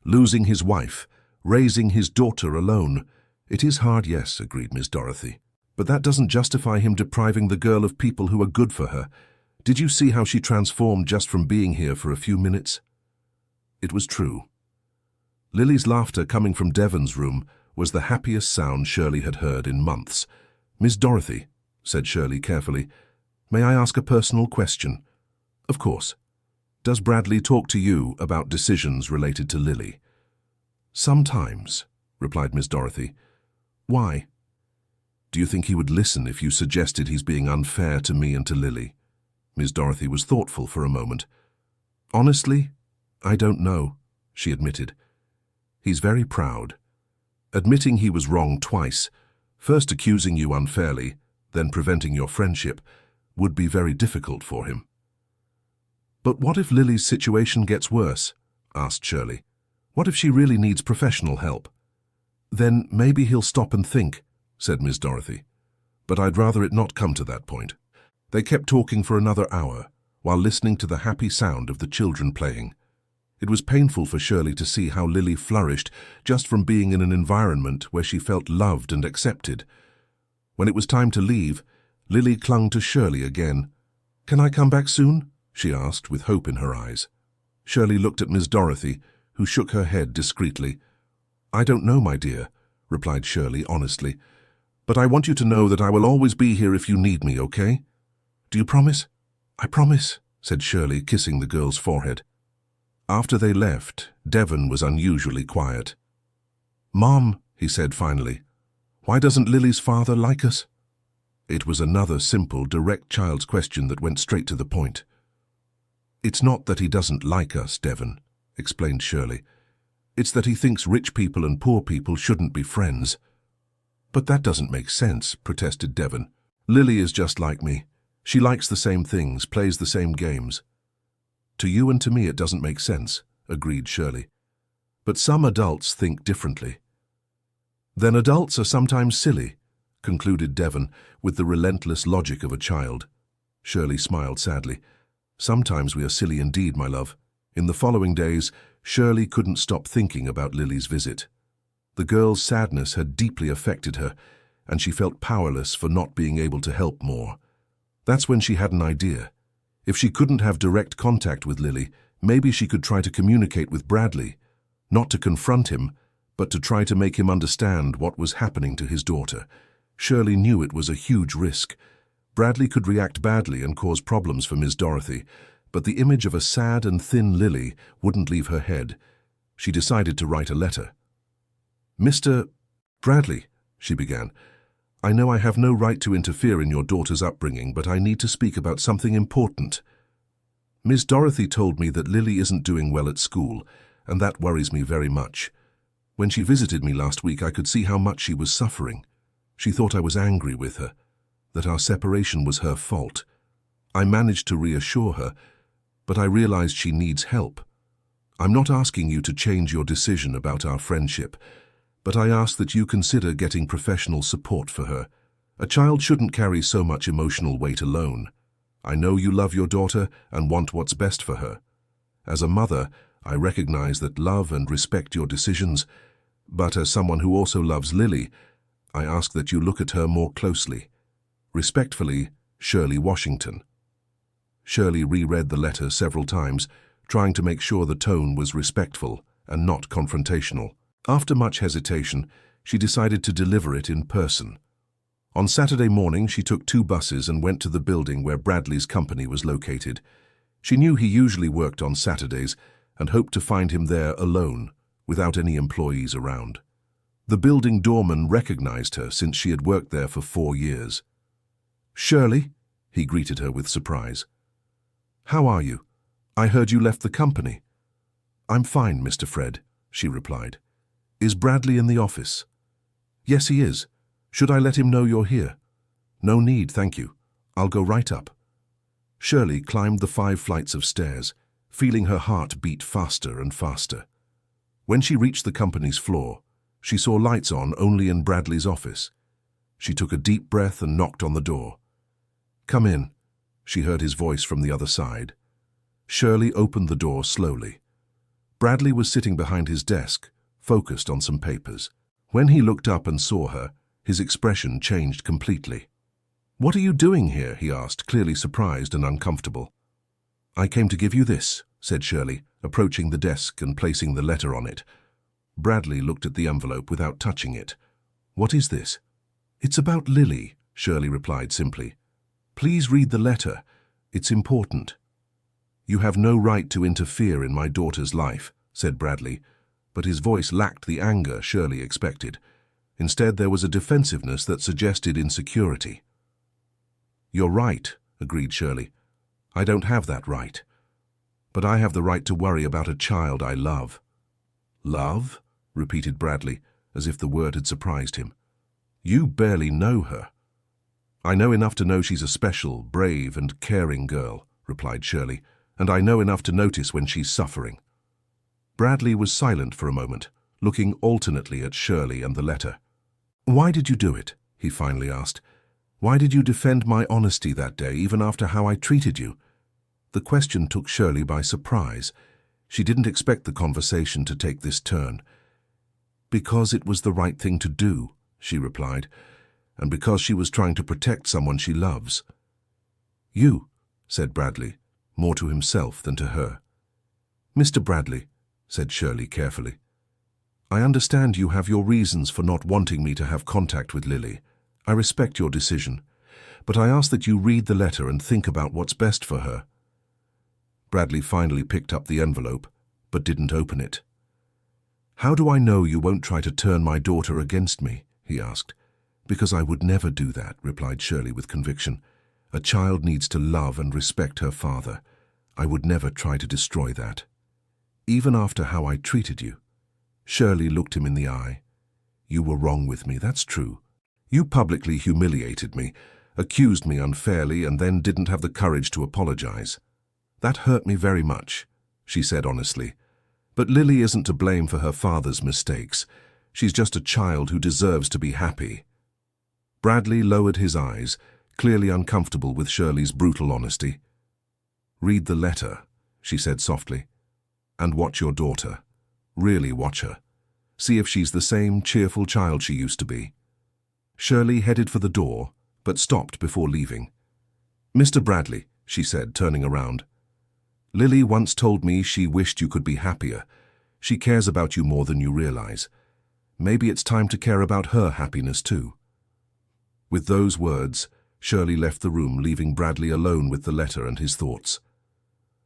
Losing his wife, raising his daughter alone. It is hard, yes, agreed Miss Dorothy. But that doesn't justify him depriving the girl of people who are good for her. Did you see how she transformed just from being here for a few minutes? It was true. Lily's laughter coming from Devon's room was the happiest sound Shirley had heard in months. Miss Dorothy, said Shirley carefully, may I ask a personal question? Of course. Does Bradley talk to you about decisions related to Lily? Sometimes, replied Miss Dorothy. Why? Do you think he would listen if you suggested he's being unfair to me and to Lily? Miss Dorothy was thoughtful for a moment. Honestly, I don't know, she admitted. He's very proud. Admitting he was wrong twice, first accusing you unfairly, then preventing your friendship, would be very difficult for him. But what if Lily's situation gets worse? Asked Shirley. What if she really needs professional help? Then maybe he'll stop and think, said Miss Dorothy. But I'd rather it not come to that point. They kept talking for another hour, while listening to the happy sound of the children playing. It was painful for Shirley to see how Lily flourished just from being in an environment where she felt loved and accepted. When it was time to leave, Lily clung to Shirley again. Can I come back soon? She asked with hope in her eyes. Shirley looked at Miss Dorothy, who shook her head discreetly. I don't know, my dear, replied Shirley honestly. But I want you to know that I will always be here if you need me, okay? Do you promise? I promise, said Shirley, kissing the girl's forehead. After they left, Devon was unusually quiet. Mom, he said finally, why doesn't Lily's father like us? It was another simple, direct child's question that went straight to the point. It's not that he doesn't like us, Devon, explained Shirley. It's that he thinks rich people and poor people shouldn't be friends. But that doesn't make sense, protested Devon. Lily is just like me. She likes the same things, plays the same games. To you and to me it doesn't make sense, agreed Shirley. But some adults think differently. Then adults are sometimes silly, concluded Devon with the relentless logic of a child. Shirley smiled sadly. Sometimes we are silly indeed, my love. In the following days, Shirley couldn't stop thinking about Lily's visit. The girl's sadness had deeply affected her, and she felt powerless for not being able to help more. That's when she had an idea. If she couldn't have direct contact with Lily, maybe she could try to communicate with Bradley, not to confront him, but to try to make him understand what was happening to his daughter. Shirley knew it was a huge risk. Bradley could react badly and cause problems for Miss Dorothy, but the image of a sad and thin Lily wouldn't leave her head. She decided to write a letter. Mr. Bradley, she began, I know I have no right to interfere in your daughter's upbringing, but I need to speak about something important. Miss Dorothy told me that Lily isn't doing well at school, and that worries me very much. When she visited me last week, I could see how much she was suffering. She thought I was angry with her, that our separation was her fault. I managed to reassure her, but I realized she needs help. I'm not asking you to change your decision about our friendship, but I ask that you consider getting professional support for her. A child shouldn't carry so much emotional weight alone. I know you love your daughter and want what's best for her. As a mother, I recognize that love and respect your decisions, but as someone who also loves Lily, I ask that you look at her more closely. Respectfully, Shirley Washington. Shirley reread the letter several times, trying to make sure the tone was respectful and not confrontational. After much hesitation, she decided to deliver it in person. On Saturday morning, she took 2 buses and went to the building where Bradley's company was located. She knew he usually worked on Saturdays and hoped to find him there alone, without any employees around. The building doorman recognized her since she had worked there for 4 years. Shirley, he greeted her with surprise. How are you? I heard you left the company. I'm fine, Mr. Fred, she replied. Is Bradley in the office? Yes, he is. Should I let him know you're here? No need, thank you. I'll go right up. Shirley climbed the 5 flights of stairs, feeling her heart beat faster and faster. When she reached the company's floor, she saw lights on only in Bradley's office. She took a deep breath and knocked on the door. Come in, she heard his voice from the other side. Shirley opened the door slowly. Bradley was sitting behind his desk, focused on some papers. When he looked up and saw her, his expression changed completely. What are you doing here? He asked, clearly surprised and uncomfortable. I came to give you this, said Shirley, approaching the desk and placing the letter on it. Bradley looked at the envelope without touching it. What is this? It's about Lily, Shirley replied simply. Please read the letter. It's important. You have no right to interfere in my daughter's life, said Bradley, but his voice lacked the anger Shirley expected. Instead, there was a defensiveness that suggested insecurity. "You're right," agreed Shirley. "I don't have that right. But I have the right to worry about a child I love." "Love?" repeated Bradley, as if the word had surprised him. "You barely know her." "I know enough to know she's a special, brave, and caring girl," replied Shirley, "and I know enough to notice when she's suffering." Bradley was silent for a moment, looking alternately at Shirley and the letter. "Why did you do it?" he finally asked. "Why did you defend my honesty that day, even after how I treated you?" The question took Shirley by surprise. She didn't expect the conversation to take this turn. "Because it was the right thing to do," she replied, "and because she was trying to protect someone she loves." "You," said Bradley, more to himself than to her. "Mr. Bradley," said Shirley carefully, "I understand you have your reasons for not wanting me to have contact with Lily. I respect your decision, but I ask that you read the letter and think about what's best for her." Bradley finally picked up the envelope, but didn't open it. "How do I know you won't try to turn my daughter against me?" he asked. "Because I would never do that," replied Shirley with conviction. "A child needs to love and respect her father. I would never try to destroy that. Even after how I treated you." Shirley looked him in the eye. "You were wrong with me, that's true. You publicly humiliated me, accused me unfairly, and then didn't have the courage to apologize. That hurt me very much," she said honestly. "But Lily isn't to blame for her father's mistakes. She's just a child who deserves to be happy." Bradley lowered his eyes, clearly uncomfortable with Shirley's brutal honesty. "Read the letter," she said softly, "and watch your daughter. Really watch her. See if she's the same cheerful child she used to be." Shirley headed for the door, but stopped before leaving. "Mr. Bradley," she said, turning around, "Lily once told me she wished you could be happier. She cares about you more than you realize. Maybe it's time to care about her happiness too." With those words, Shirley left the room, leaving Bradley alone with the letter and his thoughts.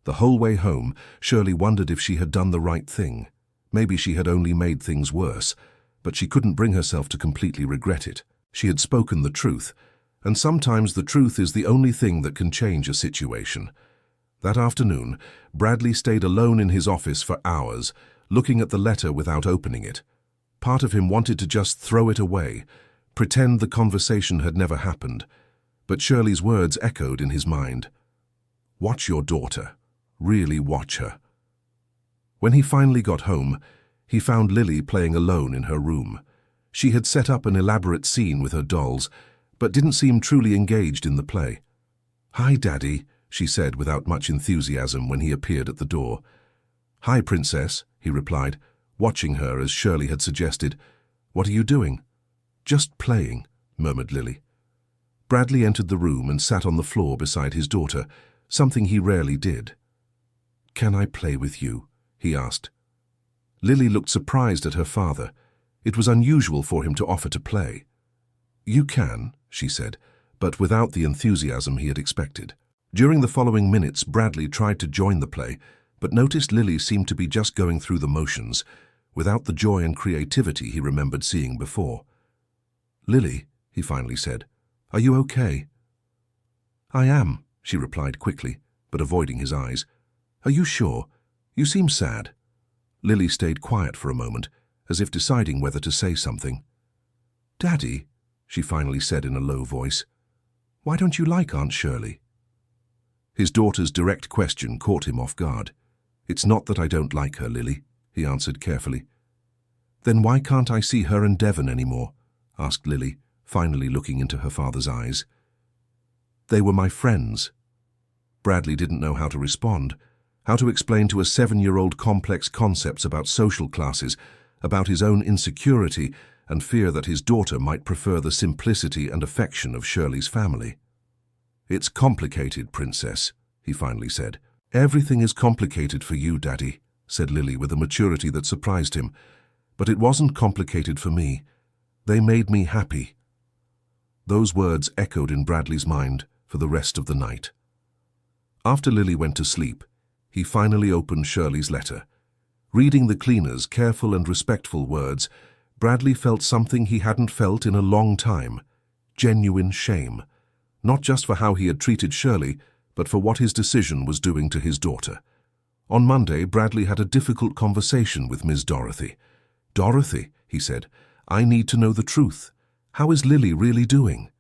The whole way home, Shirley wondered if she had done the right thing. Maybe she had only made things worse, but she couldn't bring herself to completely regret it. She had spoken the truth, and sometimes the truth is the only thing that can change a situation. That afternoon, Bradley stayed alone in his office for hours, looking at the letter without opening it. Part of him wanted to just throw it away, pretend the conversation had never happened, but Shirley's words echoed in his mind. "Watch your daughter. Really watch her." When he finally got home, he found Lily playing alone in her room. She had set up an elaborate scene with her dolls, but didn't seem truly engaged in the play. "Hi, Daddy," she said without much enthusiasm when he appeared at the door. "Hi, Princess," he replied, watching her as Shirley had suggested. "What are you doing?" "Just playing," murmured Lily. Bradley entered the room and sat on the floor beside his daughter, something he rarely did. "Can I play with you?" he asked. Lily looked surprised at her father. It was unusual for him to offer to play. "You can," she said, but without the enthusiasm he had expected. During the following minutes, Bradley tried to join the play, but noticed Lily seemed to be just going through the motions, without the joy and creativity he remembered seeing before. "Lily," he finally said, "are you okay?" "I am," she replied quickly, but avoiding his eyes. "Are you sure? You seem sad." Lily stayed quiet for a moment, as if deciding whether to say something. "Daddy," she finally said in a low voice, "why don't you like Aunt Shirley?" His daughter's direct question caught him off guard. "It's not that I don't like her, Lily," he answered carefully. "Then why can't I see her and Devon anymore?" asked Lily, finally looking into her father's eyes. "They were my friends." Bradley didn't know how to respond, how to explain to a 7-year-old complex concepts about social classes, about his own insecurity and fear that his daughter might prefer the simplicity and affection of Shirley's family. "It's complicated, Princess," he finally said. "Everything is complicated for you, Daddy," said Lily with a maturity that surprised him. "But it wasn't complicated for me. They made me happy." Those words echoed in Bradley's mind for the rest of the night. After Lily went to sleep, he finally opened Shirley's letter. Reading the cleaner's careful and respectful words, Bradley felt something he hadn't felt in a long time: genuine shame. Not just for how he had treated Shirley, but for what his decision was doing to his daughter. On Monday, Bradley had a difficult conversation with Ms. Dorothy. "Dorothy," he said, "I need to know the truth. How is Lily really doing?"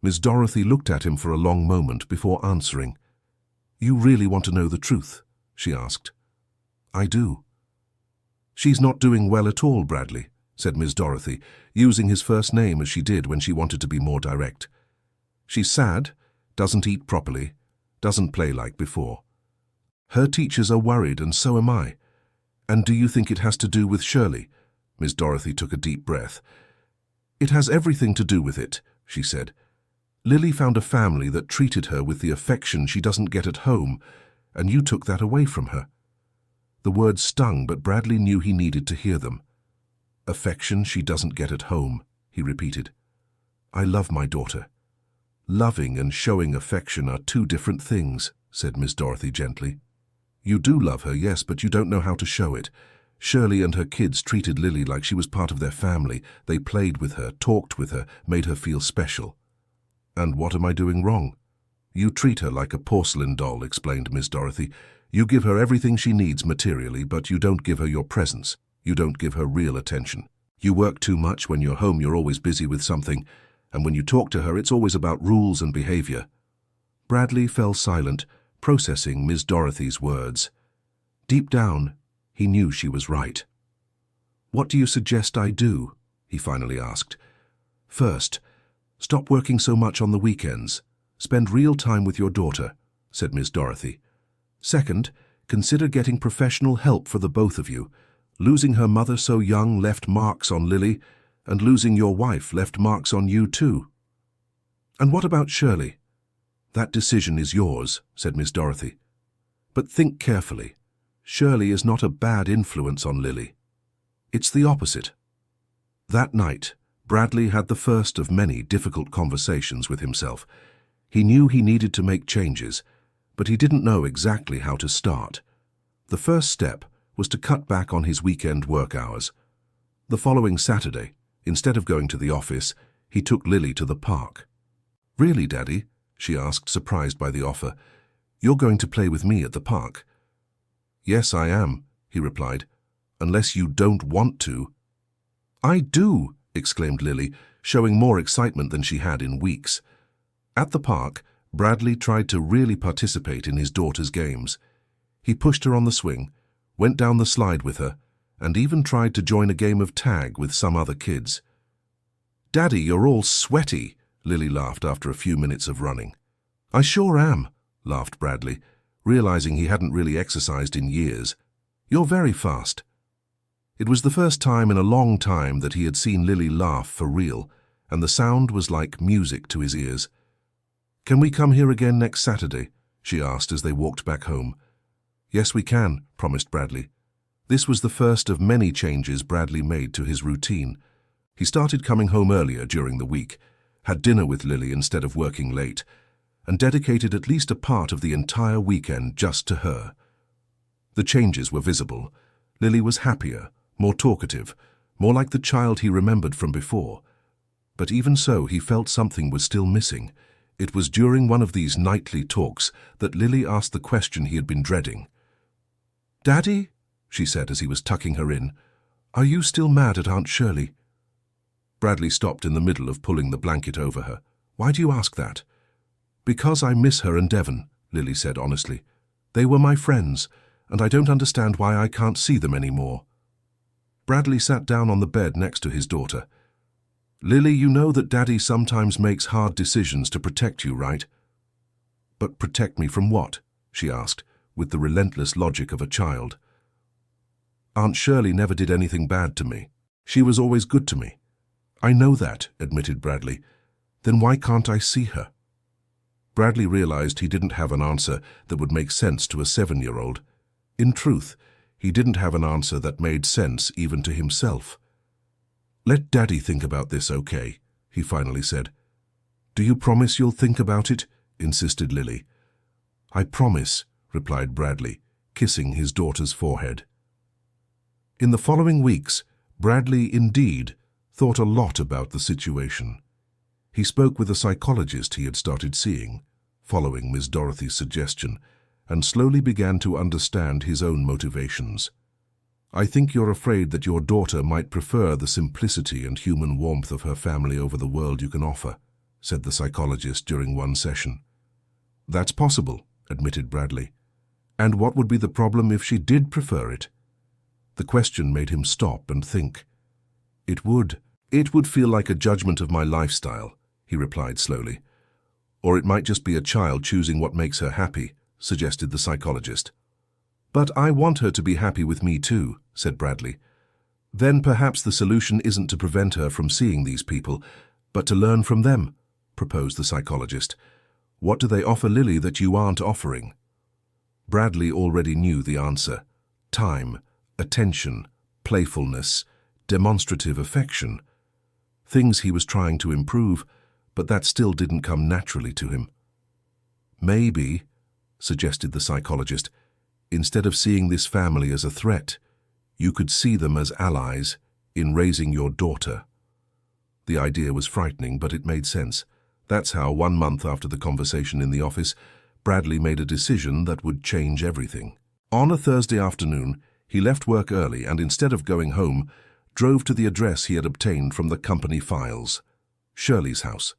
Ms. Dorothy looked at him for a long moment before answering. "You really want to know the truth?" she asked. "I do." "She's not doing well at all, Bradley," said Ms. Dorothy, using his first name as she did when she wanted to be more direct. "She's sad, doesn't eat properly, doesn't play like before. Her teachers are worried, and so am I. And do you think it has to do with Shirley?" Ms. Dorothy took a deep breath. "It has everything to do with it," she said. "Lily found a family that treated her with the affection she doesn't get at home, and you took that away from her." The words stung, but Bradley knew he needed to hear them. "Affection she doesn't get at home," he repeated. "I love my daughter." "Loving and showing affection are two different things," said Miss Dorothy gently. "You do love her, yes, but you don't know how to show it. Shirley and her kids treated Lily like she was part of their family. They played with her, talked with her, made her feel special." "And what am I doing wrong?" "You treat her like a porcelain doll," explained Miss Dorothy. "You give her everything she needs materially, but you don't give her your presence. You don't give her real attention. You work too much. When you're home, you're always busy with something, and when you talk to her, it's always about rules and behavior." Bradley fell silent, processing Miss Dorothy's words. Deep down, he knew she was right. "What do you suggest I do?" he finally asked. "First, stop working so much on the weekends. Spend real time with your daughter," said Miss Dorothy. "Second, consider getting professional help for the both of you. Losing her mother so young left marks on Lily, and losing your wife left marks on you too." "And what about Shirley?" "That decision is yours," said Miss Dorothy. "But think carefully. Shirley is not a bad influence on Lily. It's the opposite." That night, Bradley had the first of many difficult conversations with himself. He knew he needed to make changes, but he didn't know exactly how to start. The first step was to cut back on his weekend work hours. The following Saturday, instead of going to the office, he took Lily to the park. "Really, Daddy?" she asked, surprised by the offer. "You're going to play with me at the park?" "Yes, I am," he replied, "unless you don't want to." "I do!" exclaimed Lily, showing more excitement than she had in weeks. At the park, Bradley tried to really participate in his daughter's games. He pushed her on the swing, went down the slide with her, and even tried to join a game of tag with some other kids. "Daddy, you're all sweaty," Lily laughed after a few minutes of running. "I sure am," laughed Bradley, realizing he hadn't really exercised in years. "You're very fast." It was the first time in a long time that he had seen Lily laugh for real, and the sound was like music to his ears. "Can we come here again next Saturday?" she asked as they walked back home. "Yes, we can," promised Bradley. This was the first of many changes Bradley made to his routine. He started coming home earlier during the week, had dinner with Lily instead of working late, and dedicated at least a part of the entire weekend just to her. The changes were visible. Lily was happier, more talkative, more like the child he remembered from before. But even so, he felt something was still missing. It was during one of these nightly talks that Lily asked the question he had been dreading. "Daddy," she said as he was tucking her in, "are you still mad at Aunt Shirley?" Bradley stopped in the middle of pulling the blanket over her. "Why do you ask that?" "Because I miss her and Devon," Lily said honestly. "They were my friends, and I don't understand why I can't see them anymore." Bradley sat down on the bed next to his daughter. "Lily, you know that Daddy sometimes makes hard decisions to protect you, right?" "But protect me from what?" she asked, with the relentless logic of a child. "Aunt Shirley never did anything bad to me. She was always good to me." "I know that," admitted Bradley. "Then why can't I see her?" Bradley realized he didn't have an answer that would make sense to a 7-year-old. In truth, he didn't have an answer that made sense even to himself. "Let Daddy think about this, okay?" he finally said. "Do you promise you'll think about it?" insisted Lily. "I promise," replied Bradley, kissing his daughter's forehead. In the following weeks, Bradley indeed thought a lot about the situation. He spoke with a psychologist he had started seeing, following Ms. Dorothy's suggestion, and slowly began to understand his own motivations. "I think you're afraid that your daughter might prefer the simplicity and human warmth of her family over the world you can offer," said the psychologist during one session. "That's possible," admitted Bradley. "And what would be the problem if she did prefer it?" The question made him stop and think. It would feel like a judgment of my lifestyle," he replied slowly. "Or it might just be a child choosing what makes her happy," suggested the psychologist. "But I want her to be happy with me too," said Bradley. "Then perhaps the solution isn't to prevent her from seeing these people, but to learn from them," proposed the psychologist. "What do they offer Lily that you aren't offering?" Bradley already knew the answer. Time, attention, playfulness, demonstrative affection. Things he was trying to improve, but that still didn't come naturally to him. "Maybe," suggested the psychologist, "instead of seeing this family as a threat, you could see them as allies in raising your daughter." The idea was frightening, but it made sense. That's how, 1 month after the conversation in the office, Bradley made a decision that would change everything. On a Thursday afternoon, he left work early and, instead of going home, drove to the address he had obtained from the company files, Shirley's house.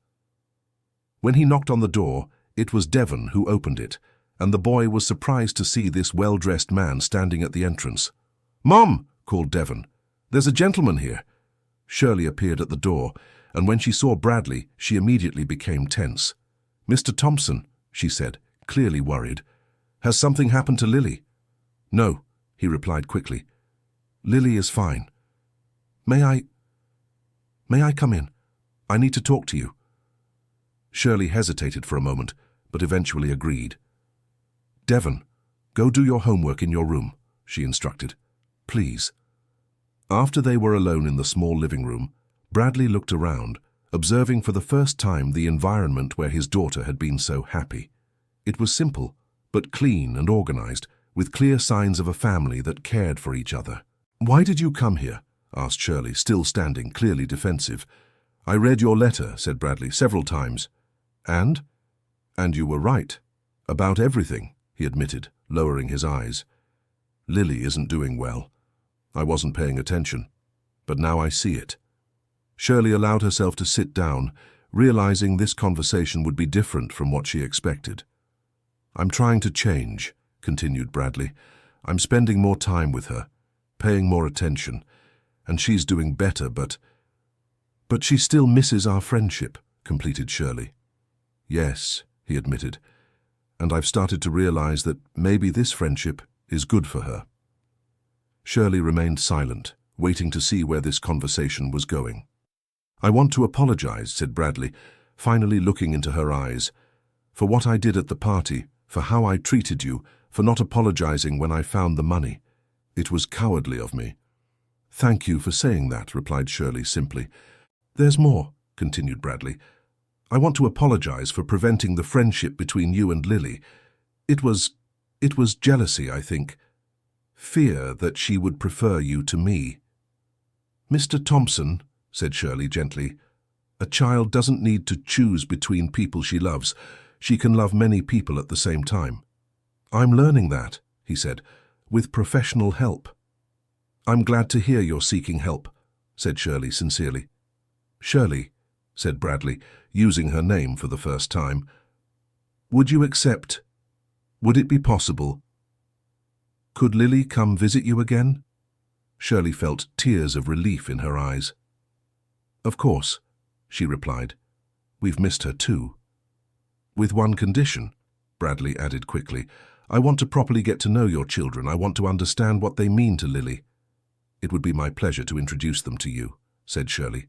When he knocked on the door, it was Devon who opened it, and the boy was surprised to see this well-dressed man standing at the entrance. "Mom!" called Devon. "There's a gentleman here." Shirley appeared at the door, and when she saw Bradley, she immediately became tense. "Mr. Thompson," she said, clearly worried. "Has something happened to Lily?" "No," he replied quickly. "Lily is fine. May I come in? I need to talk to you." Shirley hesitated for a moment, but eventually agreed. "Devon, go do your homework in your room," she instructed. "Please." After they were alone in the small living room, Bradley looked around, observing for the first time the environment where his daughter had been so happy. It was simple, but clean and organized, with clear signs of a family that cared for each other. "Why did you come here?" asked Shirley, still standing, clearly defensive. "I read your letter," said Bradley, "several times." "And?" "And you were right. About everything," he admitted, lowering his eyes. "Lily isn't doing well. I wasn't paying attention, but now I see it." Shirley allowed herself to sit down, realizing this conversation would be different from what she expected. "I'm trying to change," continued Bradley. "I'm spending more time with her, paying more attention, and she's doing better, but she still misses our friendship," completed Shirley. "Yes," he admitted, "and I've started to realize that maybe this friendship is good for her." Shirley remained silent, waiting to see where this conversation was going. "I want to apologize," said Bradley, finally looking into her eyes, "for what I did at the party, for how I treated you, for not apologizing when I found the money. It was cowardly of me." "Thank you for saying that," replied Shirley simply. "There's more," continued Bradley. "I want to apologize for preventing the friendship between you and Lily. It was jealousy, I think. Fear that she would prefer you to me." "Mr. Thompson," said Shirley gently, "a child doesn't need to choose between people she loves. She can love many people at the same time." "I'm learning that," he said, "with professional help." "I'm glad to hear you're seeking help," said Shirley sincerely. "Shirley," said Bradley, using her name for the first time, would it be possible? Could Lily come visit you again?" Shirley felt tears of relief in her eyes. "Of course," she replied. "We've missed her too." "With one condition," Bradley added quickly. "I want to properly get to know your children. I want to understand what they mean to Lily." "It would be my pleasure to introduce them to you," said Shirley.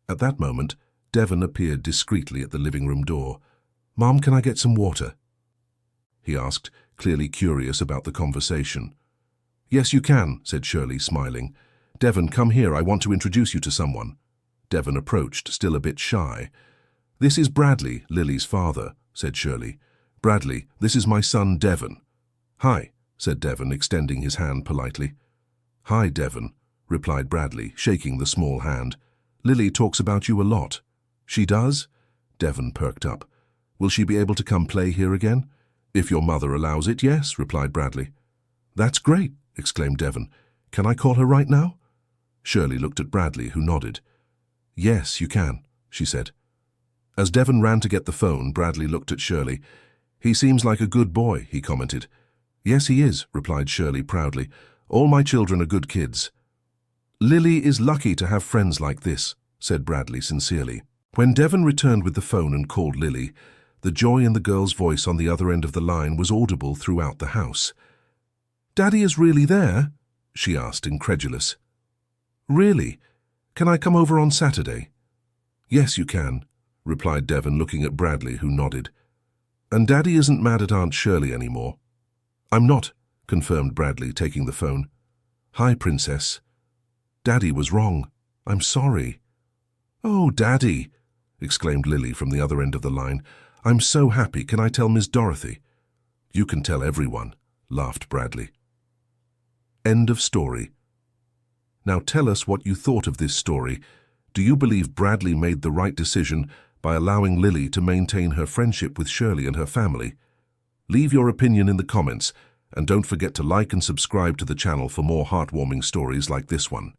At that moment, Devon appeared discreetly at the living room door. "Mom, can I get some water?" he asked, clearly curious about the conversation. "Yes, you can," said Shirley, smiling. "Devon, come here. I want to introduce you to someone." Devon approached, still a bit shy. "This is Bradley, Lily's father," said Shirley. "Bradley, this is my son Devon." "Hi," said Devon, extending his hand politely. "Hi, Devon," replied Bradley, shaking the small hand. "Lily talks about you a lot." "She does?" Devon perked up. "Will she be able to come play here again?" "If your mother allows it, yes," replied Bradley. "That's great," exclaimed Devon. "Can I call her right now?" Shirley looked at Bradley, who nodded. "Yes, you can," she said. As Devon ran to get the phone, Bradley looked at Shirley. "He seems like a good boy," he commented. "Yes, he is," replied Shirley proudly. "All my children are good kids." "Lily is lucky to have friends like this," said Bradley sincerely. When Devon returned with the phone and called Lily, the joy in the girl's voice on the other end of the line was audible throughout the house. "Daddy is really there?" she asked, incredulous. "Really? Can I come over on Saturday?" "Yes, you can," replied Devon, looking at Bradley, who nodded. "And Daddy isn't mad at Aunt Shirley anymore?" "I'm not," confirmed Bradley, taking the phone. "Hi, Princess. Daddy was wrong. I'm sorry." "Oh, Daddy!" exclaimed Lily from the other end of the line. "I'm so happy. Can I tell Miss Dorothy?" "You can tell everyone," laughed Bradley. End of story. Now tell us what you thought of this story. Do you believe Bradley made the right decision by allowing Lily to maintain her friendship with Shirley and her family? Leave your opinion in the comments, and don't forget to like and subscribe to the channel for more heartwarming stories like this one.